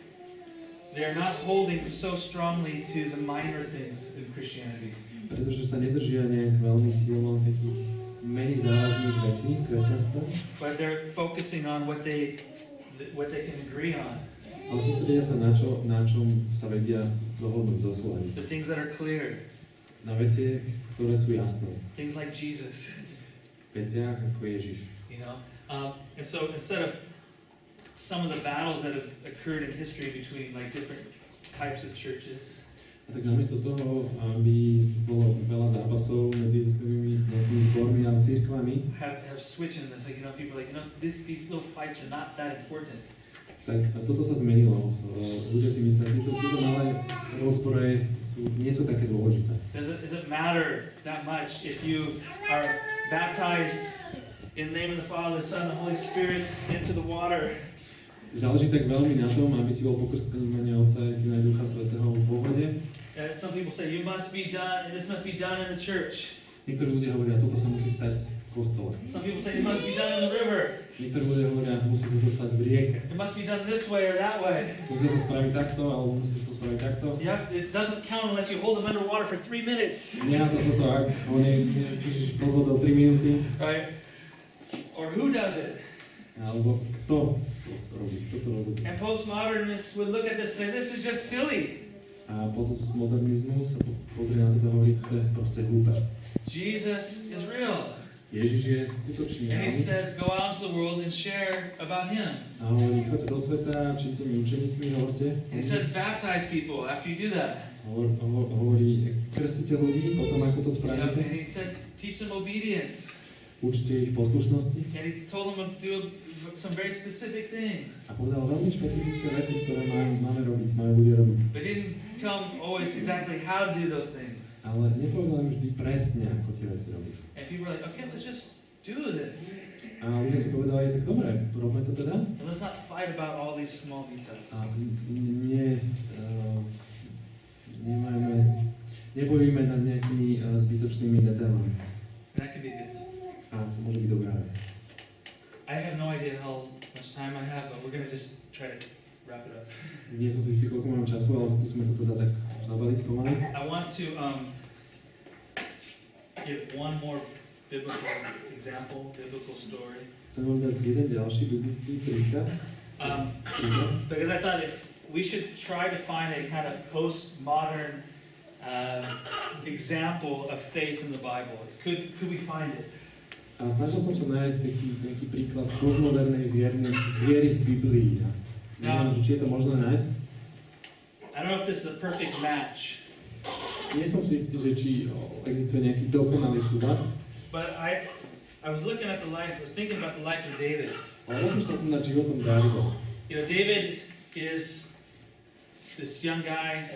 they're not holding so strongly to the minor things in Christianity. Pretože sa nedržia nejak veľmi silno takých menej závažných vecí v kresťanstve. But they're focusing on what they can agree on. Ale sústredia sa na čom sa vedia dohodnúť, zosúľadiť. The things that are clear. Na veciach, ktoré sú jasné. Things like Jesus. Veciach ako Ježiš. You know, and so instead of some of the battles that have occurred in history between like different types of churches. A tak namiesto toho, aby bolo veľa zápasov medzi jednotlivými zbormi a cirkvami, have switched in this, like, you know, people are like, you know, these little fights are not that important. tak toto sa zmenilo. Ľudia si myslia, tieto malé rozpory nie sú také dôležité. Does it matter that much if you are baptized in the name of the Father, the Son, and the Holy Spirit into the water? Záleží tak veľmi na tom, aby si bol pokrstený v mene Otca, Syna a Ducha Svätého v vode. And some people say, you must be done, and this must be done in the church. Niektorí ľudia hovoria, toto sa musí stať v kostole. Some people say, it must be done in the river. Niektorí ľudia hovoria, musí sa to stať v rieke. It must be done this way or that way. Musí to spraviť takto, alebo musí to spraviť takto. It doesn't count unless you hold them underwater for 3 minutes. Neráta sa to, ak oni Ježiš pod vodou 3 minúty. Right? Or who does it? Alebo kto to robí, kto to rozhoduje. And postmodernists would look at this and say, this is just silly. A postmodernizmus sa pozrie na toto a hovorí, toto je proste hlúpe. Jesus is real. Ježiš je skutočný. And he says, go out into the world and share about him. A hovorí, choďte do sveta, čínte mi učeníkmi, hovorte. And he said, baptize people after you do that. Hovorí, krstite ľudí, potom ako to spravíte. And he said, teach them obedience. Učte ich poslušnosti. And he told them to do some very specific things. A povedal veľmi špecifické veci, ktoré máme robiť, majú ľudia robiť. But he didn't tell them always exactly how to do those things. Ale nepovedal im vždy presne, ako tie veci robiť. And people are like, okay, let's just do this. A ľudia si povedali, tak dobre, robme to teda. And let's not fight about all these small details. A nebojíme nad nejakými zbytočnými detailami. And that can be a good thing. A to môže byť dobrá vec. I have no idea how much time I have, but we're gonna just try to wrap it up. Nie som si istý, koľko mám času, ale skúsme to teda tak zabaliť pomaly. I want to give one more biblical example, biblical story. Chcem vám dať jeden ďalší biblický príklad. Because I thought if we should try to find a kind of postmodern example of faith in the Bible. Could we find it? A snažil som sa nájsť taký príklad postmodernej viery v Biblii. Neviem, či je to možné nájsť. I don't know if this is a perfect match. Nie som si istý, že či existuje nejaký dokonalý súlad. But I was looking at the life, I was thinking about the life of David. Ale rozmýšľal som nad životom Dávida. You know, David is this young guy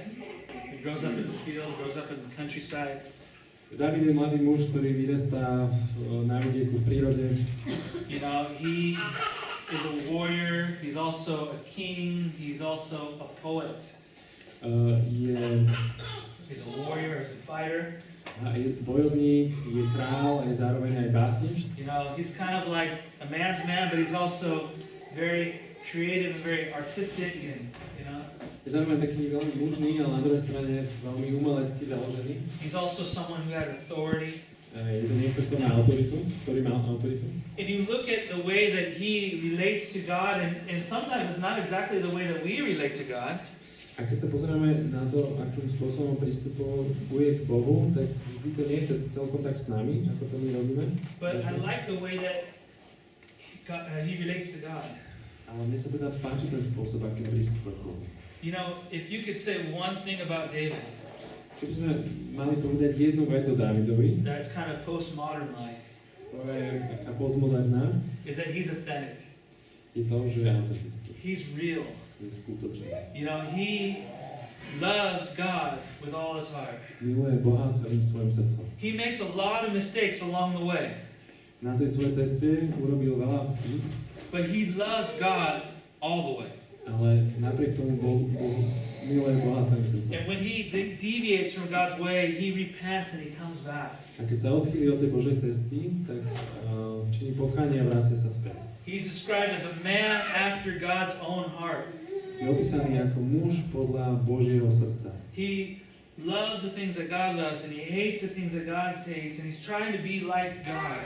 who grows up in the field, grows up in the countryside. Dávid je mladý muž, ktorý vyrastá na vidieku v prírode. You know, he is a warrior, he's also a king, he's also a poet. He's a warrior, he's a fighter. A je bojovník, je král, je zároveň aj básnik. You know, he's kind of like a man's man, but he's also very creative and very artistic, and you know. Je zároveň taký veľmi mužný, ale na druhej strane veľmi umelecky založený. He's also someone who had authority. Je to niekto, kto má autoritu, ktorý má autoritu. And you look at the way that he relates to God, and sometimes it's not exactly the way that we relate to God. A keď sa pozrieme na to, akým spôsobom pristupuje k Bohu, tak vždy to nie je celkom tak s nami, ako to my robíme. But I like the way that he relates to God. Ale mne sa teda páči ten spôsob, akým pristupuje k Bohu. You know, if you could say one thing about David, keby sme mali povedať jednu vec o Dávidovi, that's kind of postmodern-like, ktorá je taká postmoderná, is that he's authentic. Je to, že je autentický. He's real. Je skutočný. You know, he loves God with all his heart. Miluje Boha celým svojim srdcom. He makes a lot of mistakes along the way. Na tej svojej ceste urobil veľa chýb, but he loves God all the way. Ale napriek tomu miluje Boha celým srdcom. And when he deviates from God's way, he repents and he comes back. A keď sa odchýli od tej Božej cesty, tak činí pokánie a vracia sa späť. He's described as a man after God's own heart. Je opísaný ako muž podľa Božieho srdca. He loves the things that God loves and he hates the things that God hates, and he's trying to be like God.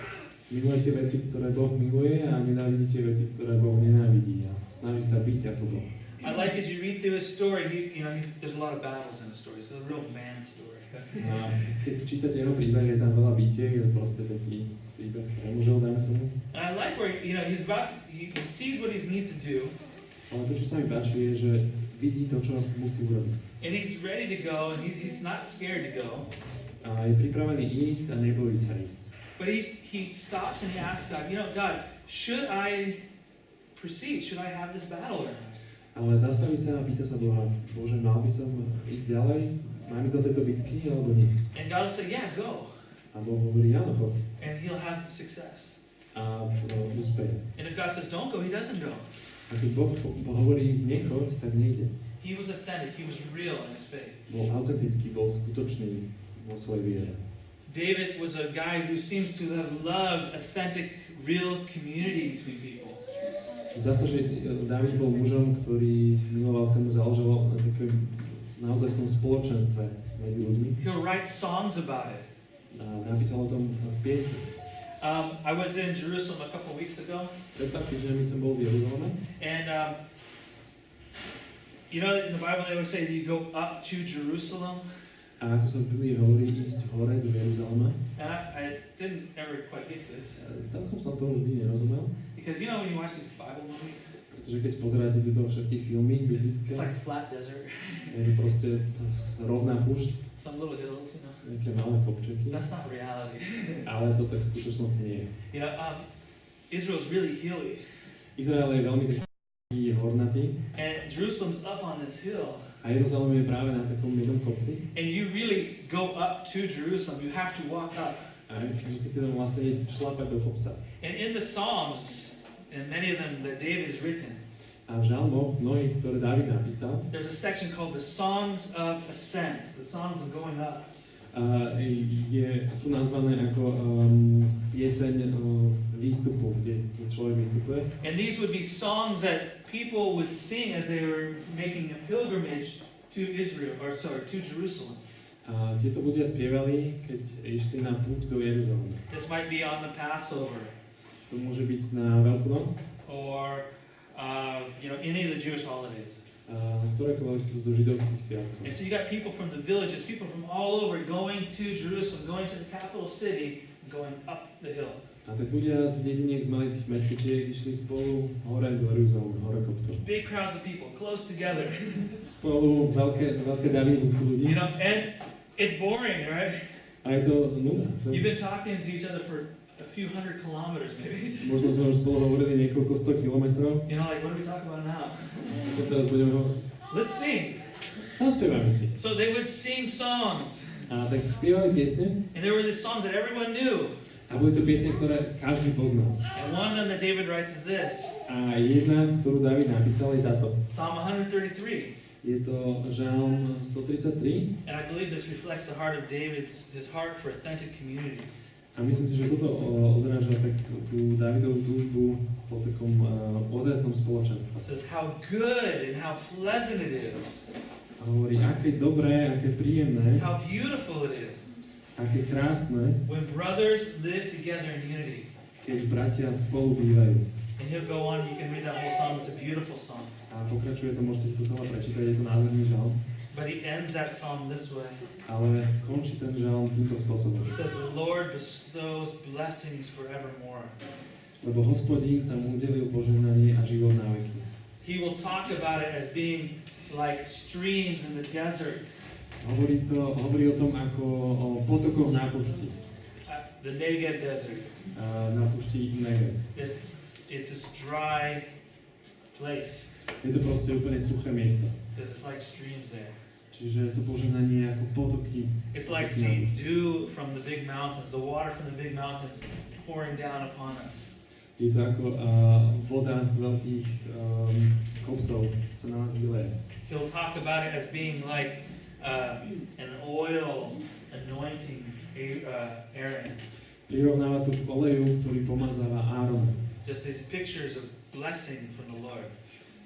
Milujete veci, ktoré Boh miluje, a nenávidíte veci, ktoré Boh nenávidí, a snaží sa byť ako Boh. I like as you read through his story, there's a lot of battles in the story. It's a real man story. A keď čítate jeho príbeh, je tam veľa bitiek, je proste taký príbeh pre mužov, dáme tomu. And I like where he sees what he needs to do. Ale to, čo sa mi páči, je, že vidí to, čo musí urobiť. And he's ready to go, and he's not scared to go. A je pripravený ísť a nebojí sa ísť. But he stops and he asks God, God, should I proceed? Should I have this battle or not? Ale zastaví sa a pýta sa Boha, Bože, mal by som ísť ďalej? Mám ísť do tejto bitky, alebo nie? And God will say, yeah, go. A Boh hovorí, áno, chod. And he'll have success. A úspeje. And if God says, don't go, he doesn't go. A keď Boh hovorí, nechod, tak nejde. He was authentic, he was real in his faith. Bol autentický, bol skutočný vo svojej viere. David was a guy who seems to have loved authentic, real community between people. Zdá sa, že Dávid bol mužom, ktorý miloval, tomu záležalo na takom naozajstnom spoločenstve medzi ľuďmi. He'll write songs about it. A napísal o tom piesne. I was in Jerusalem a couple weeks ago. Pred pár týždňami som bol v Jeruzaleme. And in the Bible they always say that you go up to Jerusalem. A ako sa v Biblii hovorí, ísť hore do Jeruzalema. And I didn't ever quite get this. Celkom som to vždy nerozumel. Because when you watch these Bible movies, pretože keď pozeráte tieto všetky filmy biblické, it's like a flat desert. Je to proste rovná púšť. Some little hills, Nejaké malé kopčeky. That's not reality. Ale to tak v skutočnosti nie je. Israel's really hilly. Izrael je veľmi taký hornatý. And Jerusalem's up on this hill. A Jeruzalem je práve na takom jednom kopci. And you really go up to Jerusalem. You have to walk up. A musíte tam vlastne ísť šlapať do kopca. And in the Psalms, and many of them that David has written, a v žalmoch, mnohých, ktoré Dávid napísal, there's a section called the Songs of Ascent, the songs of going up. Sú nazvané ako pieseň výstupu, kde človek vystupuje. And these would be songs that people would sing as they were making a pilgrimage to to Jerusalem. A tieto ľudia spievali, keď išli na púť do Jeruzalema. This might be on the Passover. To môže byť na Veľkú noc. Or any of the Jewish holidays. Ktorékoľvek sú zo židovských sviatkov. And so you got people from the villages, people from all over going to Jerusalem, going to the capital city going up the hill. A tak ľudia z dediniek, z malých mestečiek išli spolu hore do Jeruzalema, hore kopcom. Big crowds of people, close together. Spolu veľké davy ľudí. You know, and it's boring, right? A je to nuda. You've been talking to each other for a few hundred kilometers, maybe. Možno sme už spolu hovorili niekoľko 100 kilometrov. You know, like, what are we talking about now? Čo teraz budeme hovoriť? Let's sing. Zaspievame si. So they would sing songs. A tak spievali piesne. And there were the songs that everyone knew. A boli to piesne, ktoré každý poznal. And one of them that David writes is this. A jedna, ktorú David napísal, je táto. Psalm 133. Je to Žalm 133. And I believe this reflects the heart of his heart for authentic community. A myslím si, že toto odráža tak tú Davidovú túžbu po takom ozajstnom spoločenstve. It says how good and how pleasant it is. A hovorí, aké dobré, aké príjemné, How beautiful it is. aké krásne, When brothers live together in unity. keď bratia spolu bývajú. And he'll go on, you can read that whole song, it's a beautiful song. A pokračuje to, môžete si to celé prečítať, je to nádherný žalm. But he ends that psalm this way. Ale končí ten žalm týmto spôsobom. He says, the Lord bestows blessings forevermore. Lebo Hospodín tam udelil požehnanie a život na veky. He will talk about it as being like streams in the desert. Hovorí o tom ako o potokoch na púšti. The Negev desert. Na púšti Negev. It's this dry place. Je to proste úplne suché miesto. It says it's like streams there. Čiže to požehnanie je ako potoky. It's like the dew from the big mountains, the water from the big mountains pouring down upon us. Je to ako voda z veľkých kopcov, sa na nás vyleje. He'll talk about it as being like an oil anointing Aaron. Prirovnáva to k oleju, ktorý pomazáva Árona. Just these pictures of blessing from the Lord.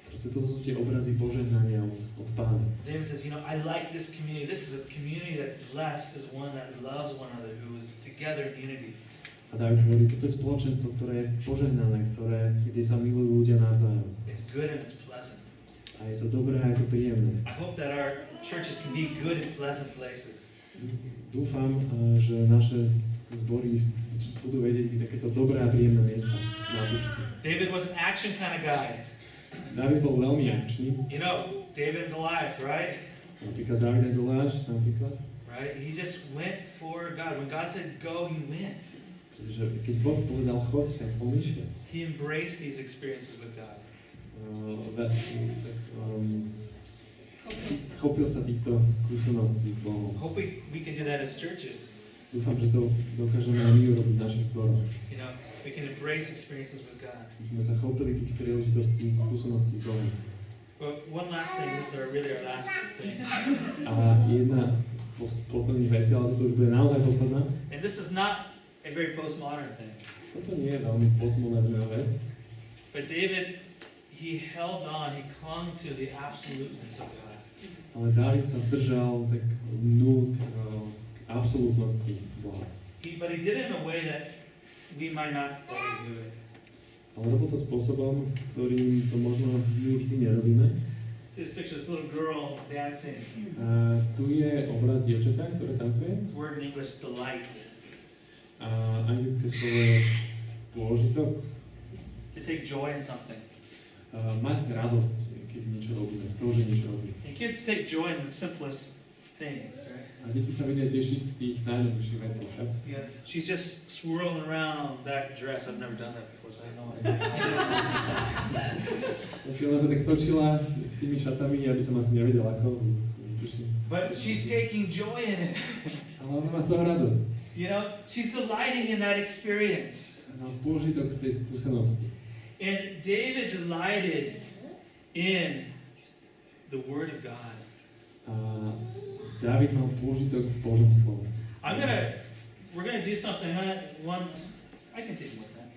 Proste toto sú tie obrazy požehnania od Pána. David says, you know, I like this community. This is a community that's blessed, is one that loves one another, who is together in unity. A David hovorí, toto je spoločenstvo, ktoré je požehnané, kde sa milujú ľudia navzájom. It's good and it's pleasant. A je to dobré a je to príjemné. I hope that our churches can be good and pleasant places. Dúfam, že naše zbory budú vedieť byť takéto dobré a príjemné miesta na púšti. David was an action kind of guy. David bol veľmi akčný. You know, David and Goliath, right? Napríklad David a Goliáš, napríklad. Right? He just went for God. When God said go, he went. Pretože keď Boh povedal chod, tak on išiel. He embraced these experiences with God. Chopil sa týchto skúseností s Bohom. Hope we can do that as churches. Dúfam, že to dokážeme aj my urobiť v našich zboroch. You know, we can embrace experiences with God. My sme sa chopili tých príležitostí, skúseností s Bohom. But one last thing, this is really our last thing. A jedna posledných vecí, ale toto už bude naozaj posledná. And this is not a very postmodern thing. Toto nie je veľmi postmoderná vec. But David, he held on, he clung to the absoluteness of God. Ale Dávid sa držal tak k absolútnosti Boha. But he did it in a way that we might not always do it. Ale robil to spôsobom, ktorým to možno my vždy nerobíme. This picture, this little girl dancing. A tu je obraz dievčaťa, ktoré tancuje. This word in English, delight. A anglické slovo je pôžitok. To take joy in something. Mať radosť, keď niečo robíme, z toho, že niečo robíme. And kids take joy in the simplest things, right? A deti sa vedia tešiť z tých najjednoduchších vecí, však? Yeah, she's just swirling around that dress. I've never done that before, so I have no idea. Ona sa tak točila s tými šatami, aby som asi nevedel ako. But she's taking joy in it. Ale ona má z toho radosť. You know, she's delighting in that experience. Má pôžitok z tej skúsenosti. And David delighted in the Word of God. A Dávid mal pôžitok v Božom slove. We're gonna do something. I can take more time.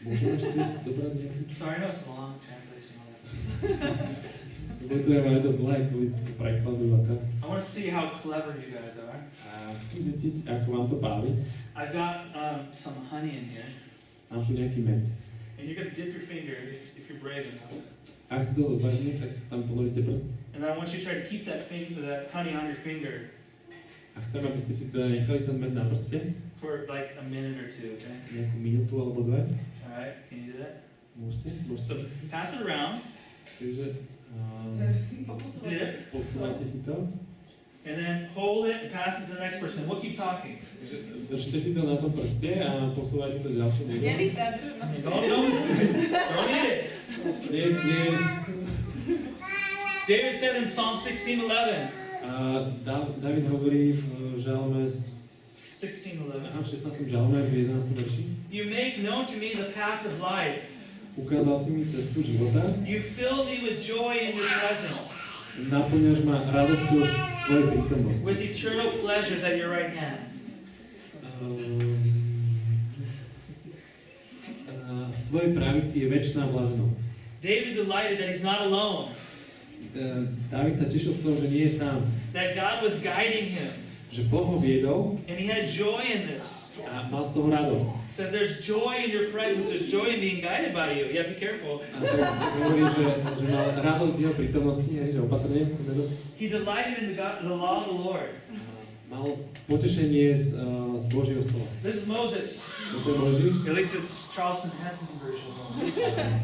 Môžeme ešte zobrať nejaký? Sorry, I know it's a long translation. Budeme aj to dlhé kvôli prekladu a tak. I want to see how clever you guys are. A chcem zistiť, ako vám to páli. I've got some honey in here. Mám tu nejaký med. And you're gonna dip your finger if you're brave enough. Ak ste to zodvážili, tak tam ponoríte prst. And then I want you to try to keep that honey on your finger A chcem, aby ste si teda nechali ten med na prste, for like a minute or two, okay? nejakú minútu alebo dve. Alright, can you do that? Môžete? So pass it around, Takže dip, posúvajte si to. and then hold it and pass it to the next person. We'll keep talking. Držte si to na tom prste a posúvajte to ďalšie ľuďom. Don't eat it. Nie jesť. David said in Psalm 16:11. David hovorí v žalme 16:11. 16. žalme v 11. verši. You make known to me the path of life. Ukázal si mi cestu života. You fill me with joy in your presence, Naplňaš ma radosťou z tvojej prítomnosti. with eternal pleasures at your right hand. V tvojej pravici je večná blaženosť. David delighted that he's not alone, David sa tešil z toho, že nie je sám. that God was guiding him, Že Boh ho viedol and he had joy in this. a mal z toho radosť. It says there's joy in your presence, there's joy in being guided by you. You have to be careful. A tak hovorí, že mal radosť z jeho prítomnosti, že opatrne s tým vedom. He delighted in the law of the Lord. Mal potešenie z Božieho slova. This is Moses. Toto je Mojžiš. At least it's Charleston Heston version.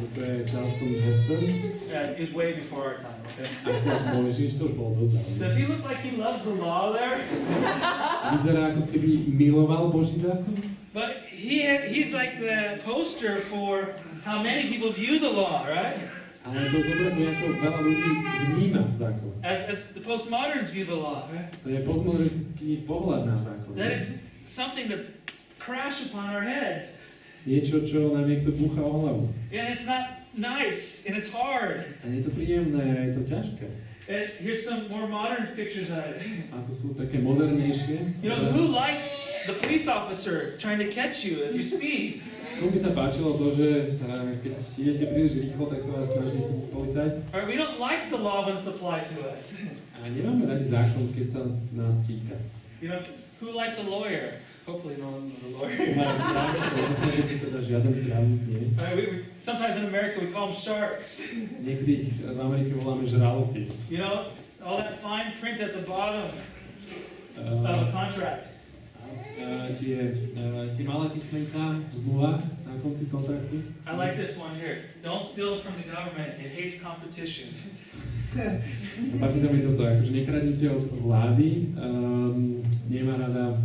Toto je Charleston Heston. Yeah, it was way before our time. Okay? Ako Mojžiš, to už bolo dosť dávno. Does he look like he loves the law there? Vyzerá ako keby miloval Boží zákon. But he's like the poster for how many people view the law, right? Ale to zobrazuje, ako veľa ľudí vníma zákon. As the postmoderns view the law, right? To je postmodernistický pohľad na zákon. That it's something that crash upon our heads. Niečo, čo nám niekto búcha o hlavu. And it's not nice, and it's hard. A nie je to príjemné, a je to ťažké. And here's some more modern pictures of it. A to sú také modernejšie. You know, who likes the police officer trying to catch you as you speed? Komu by sa páčilo to, že keď idete príliš rýchlo, tak sa vás snaží chytiť policajt. Or we don't like the law when it's applied to us. A nemáme radi zákon, keď sa nás týka. You know, who likes a lawyer? Hopefully no one was a lawyer. Teda žiaden právnik nie. Sometimes in America we call them sharks. Niektorých v Amerike voláme žraloci. You know, all that fine print at the bottom of a contract. Tie malé písmenká v zmluvách na konci kontraktu. I like this one here. Don't steal it from the government. It hates competition. Páči sa mi toto, akože nekradnite od vlády, nemá rada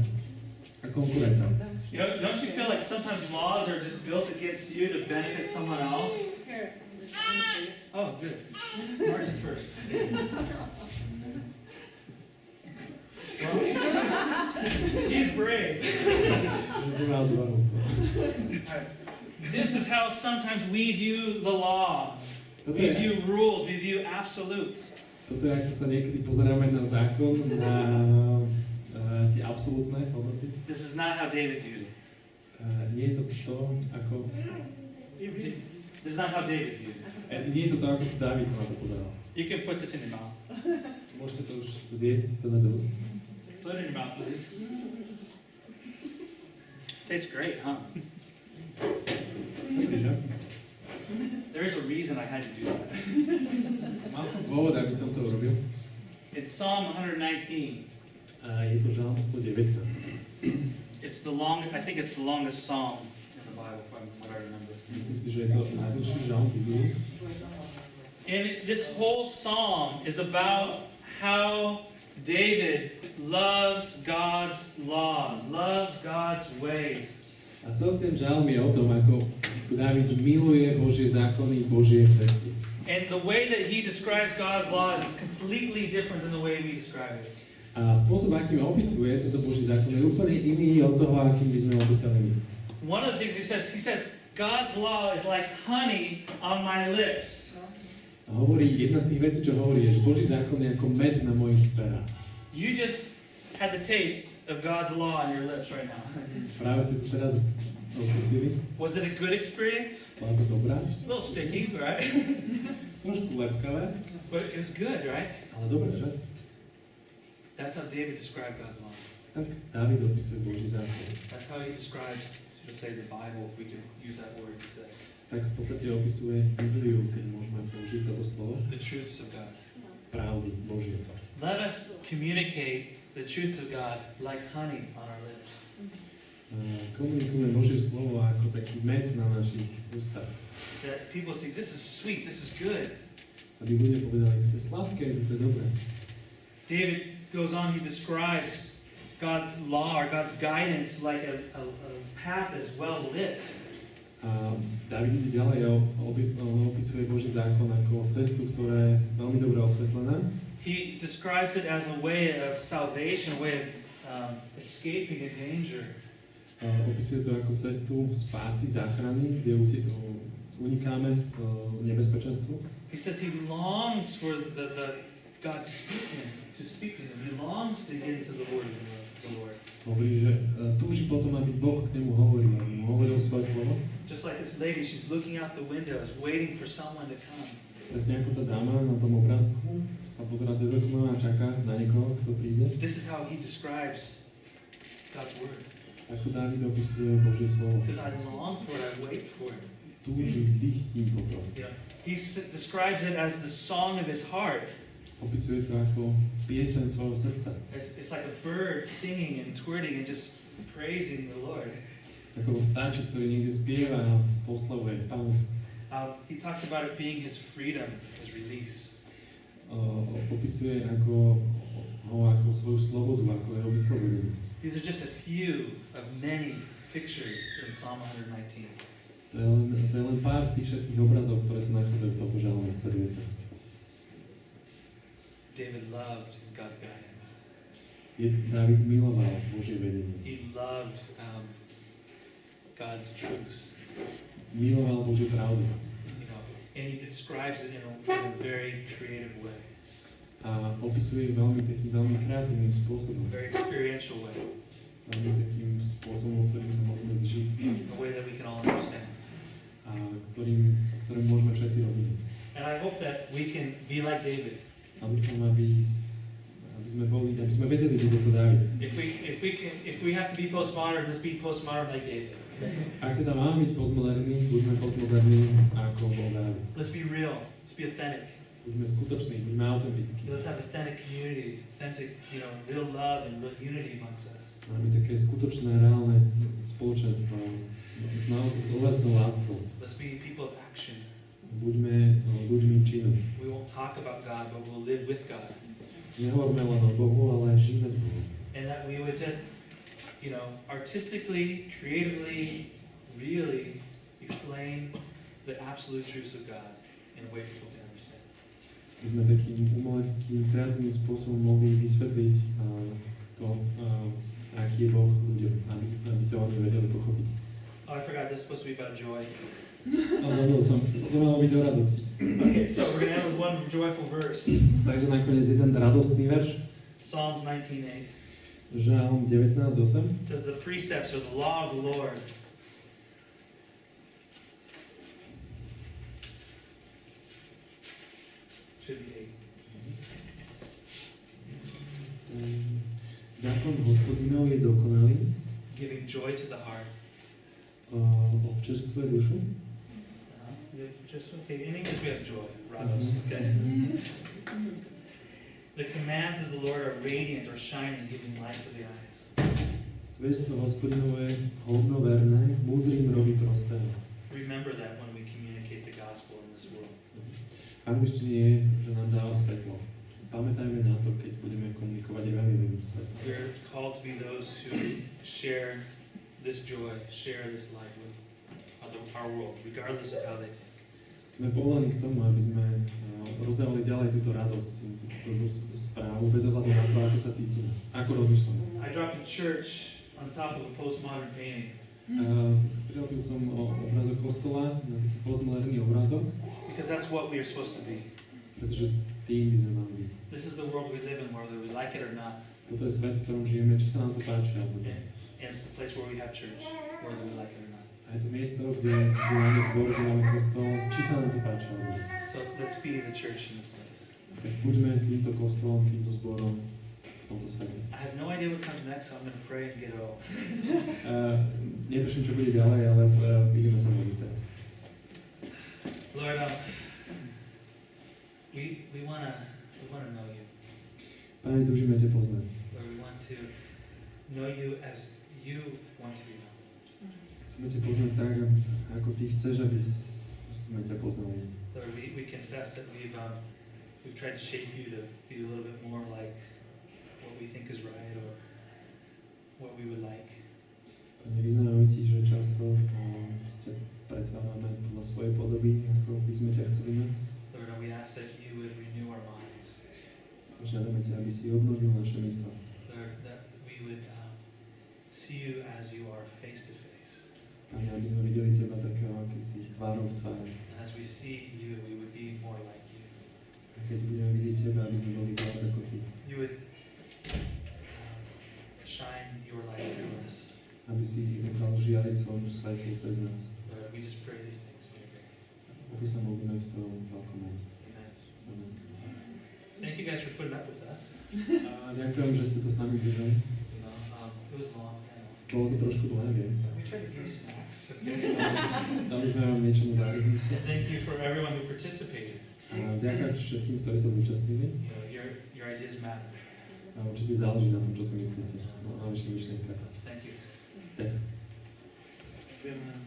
konkurenta. You know, don't you feel like sometimes laws are just built against you to benefit someone else? Oh, good. Martin first. He's brave. This is how sometimes we view the law. We view rules, we view absolutes. Toto je, ako sa niekedy pozeráme na zákon, na tie absolútne hodnoty. This is not how David viewed it. Nie je to to, ako... This is not how David viewed it. Nie je to to, ako sa Dávid sa na to pozeral. You can put this in your mouth. Môžete to už zjesť, si to na dosť. Put it in your mouth, please. Tastes great, huh? Dobrý, že? There's a reason I had to do that. Mal som dôvod, aby som to urobil. It's Psalm 119. A je to žalm 119. It's the long. I think it's the longest psalm in the Bible, from what I remember. Myslím si, že je to najdlhší žalm v Biblii. And this whole psalm is about how David loves God's laws, loves God's ways. A celý ten žalm je o tom, ako Dávid miluje Božie zákony, Božie cesty. And the way that he describes God's laws is completely different than the way we describe it. A spôsob, akým opisuje tento Boží zákon, je úplne iný od toho, akým by sme opísali my. One of the things he says, God's law is like honey on my lips. A hovorí, jedna z tých vecí, čo hovorí, je, že Boží zákon je ako med na mojich perách. You just had the taste of God's law on your lips right now. Práve ste to teraz okusili. Was it a good experience? Bola to dobrá? A little sticky, right? Trošku lepkavé. But it was good, right? Ale dobré, že? That's how David described God's law. Tak Dávid opisuje Boží zákon. That's how he describes, to say, the Bible, if we can use that word to say. Tak v podstate opisuje Bibliu, keď môžeme použiť toto slovo. The truths of God. Pravdy Božie. let us communicate the truth of God like honey on our lips. Komunikujme Božie slovo ako taký med na našich ústach. That people say, this is sweet, this is good. Aby ľudia povedali, to je sladké, to je dobré. David goes on, he describes God's law or God's guidance like a path that is well lit. A David ide ďalej a opisuje Boží zákon ako cestu, ktorá je veľmi dobre osvetlená. He describes it as a way of salvation, a way of escaping a danger. Opisuje to ako cestu spásy, záchrany, kde unikáme nebezpečenstvu. He says he longs for the God to speak to him. He longs to get into the word of the Lord. Hovorí, že túži potom, aby Boh k nemu hovoril, aby mu hovoril svoje slovo. Just like this lady, she's looking out the windows, waiting for someone to come. Presne ako tá dáma na tom obrázku sa pozerá cez okno a čaká na niekoho, kto príde. This is how he describes God's word. Takto Dávid opisuje Božie slovo. He says, I long for it, I wait for it. Túžim, dychtím potom. Yeah. He describes it as the song of his heart. Opisuje to ako pieseň svojho srdca. It's like a bird singing and twirling and just praising the Lord. Ako vtáčik, ktorý niekde spieva a poslavuje Pána. He talks about it being his freedom, his release. Opisuje ako svoju slobodu, ako jeho vyslobodenie. These are just a few of many pictures in Psalm 119. To je len pár z tých všetkých obrazov, ktoré sa nachádzajú v tomto žalme 119. David loved God's guidance. David miloval Božie vedenie. He loved God's truths. Miloval Božiu pravdu. You know, and he describes it in a very creative way. A opisuje takým veľmi kreatívnym spôsobom. A very experiential way. Veľmi takým spôsobom, ktorým sa môžeme zžiť. A way that we can all understand. A ktorým môžeme všetci rozumieť. And I hope that we can be like David. A dúfam, aby sme vedeli byť ako Dávid. If we have to be postmodern, let's be postmodern like David. Ak teda máme byť postmoderní, buďme postmoderní ako bol Dávid. Let's be real. Let's be authentic. Buďme skutoční, buďme autentickí. Let's have authentic communities, authentic, real love and real unity amongst us. Máme také skutočné, reálne spoločenstvo s vlastnou láskou. Let's be people of action. Buďme ľuďmi činu. We won't talk about God, but we'll live with God. Nehovorme len o Bohu, ale žijeme s Bohom. And that we would just, artistically, creatively, really explain the absolute truths of God in a way people can understand. My sme takým umeleckým, kreatívnym spôsobom mohli vysvetliť to, aký je Boh ľuďom, aby to oni vedeli pochopiť. Oh, I forgot, this is supposed to be about joy. Zabudol som, to malo byť o radosti. Okay, so we're going to end with one joyful verse. Takže nakoniec jeden radostný verš. Psalms 19:8. Žalm 19:8. It says, the precepts are the law of the Lord. Should be 8. Zákon Hospodinov je dokonalý. Giving joy to the heart. Občerstvuje dušu. Okay, in English we have joy, rados, okay? The commands of the Lord are radiant or shining, giving light to the eyes. Svedstvo Hospodinové hodnoverné, múdrym robí prostého. Remember that when we communicate the gospel in this world. V angličtine je, že nám dáva svetlo. Pamätajme na to, keď budeme komunikovať evanjelium svetom. We're called to be those who share this joy, share this life with our world, regardless of how they think. Sme povolaní k tomu, aby sme rozdávali ďalej túto radosť, túto správu, bez ohľadu na to, ako sa cítime, ako rozmýšľame. I dropped a church on top of a postmodern painting. Prilepil som obrázok kostola na taký postmoderný obrázok. Because that's what we are supposed to be. Pretože tým by sme mali byť. This is the world we live in, whether we like it or not. Toto je svet, v ktorom žijeme, či sa nám to páči alebo nie. And it's the place where we have church, whether we like it or not. A je to miesto, kde máme zbor, kde máme kostol, či sa nám to páči alebo nie. So let's be the church in this place. Tak buďme týmto kostolom, týmto zborom v tomto svete. I have no idea what comes next, so I'm going to pray and get it all. Netuším, čo bude ďalej, ale ideme sa modliť teraz. Lord, we want to know you. Pane, túžime ťa poznať. Lord, we want to know you as you want to be known. Chceme ťa poznať tak, ako ty chceš, aby sme ťa poznali. Lord, we confess that we've tried to shape you to be a little bit more like what we think is right or what we would like. Pane, vyznávame ti, že často ťa pretvárame podľa svojej podoby, ako by sme ťa chceli mať. Lord, we ask that you would renew our minds. Žiadame ťa, aby si obnovil naše mysle. Lord, that we would see you as you are face to face. Pane, aby sme videli teba takého, aký si tvárou v tvári. And as we see you, we would be more like you. A keď budeme vidieť teba, aby sme boli viac ako ty. You would shine your light through us. Aby si dal žiariť svoju svetlu cez nás. Lord, we just pray these things in your name. O to sa modlíme v tom veľkom mene. Amen. Amen. Thank you guys for putting up with us. A ďakujem, že ste to s nami vydržali. You know, it was long. I know. Bolo to trošku dlhé, viem. We tried to give you snacks. Dali sme vám niečo na závisnice. Thank you for everyone who participated. A ďakujem všetkým, ktorí sa zúčastnili. You know, your ideas matter. A určite záleží na tom, čo si myslíte. Na vašich myšlienkach. Thank you. Ďakujem. Ďakujem.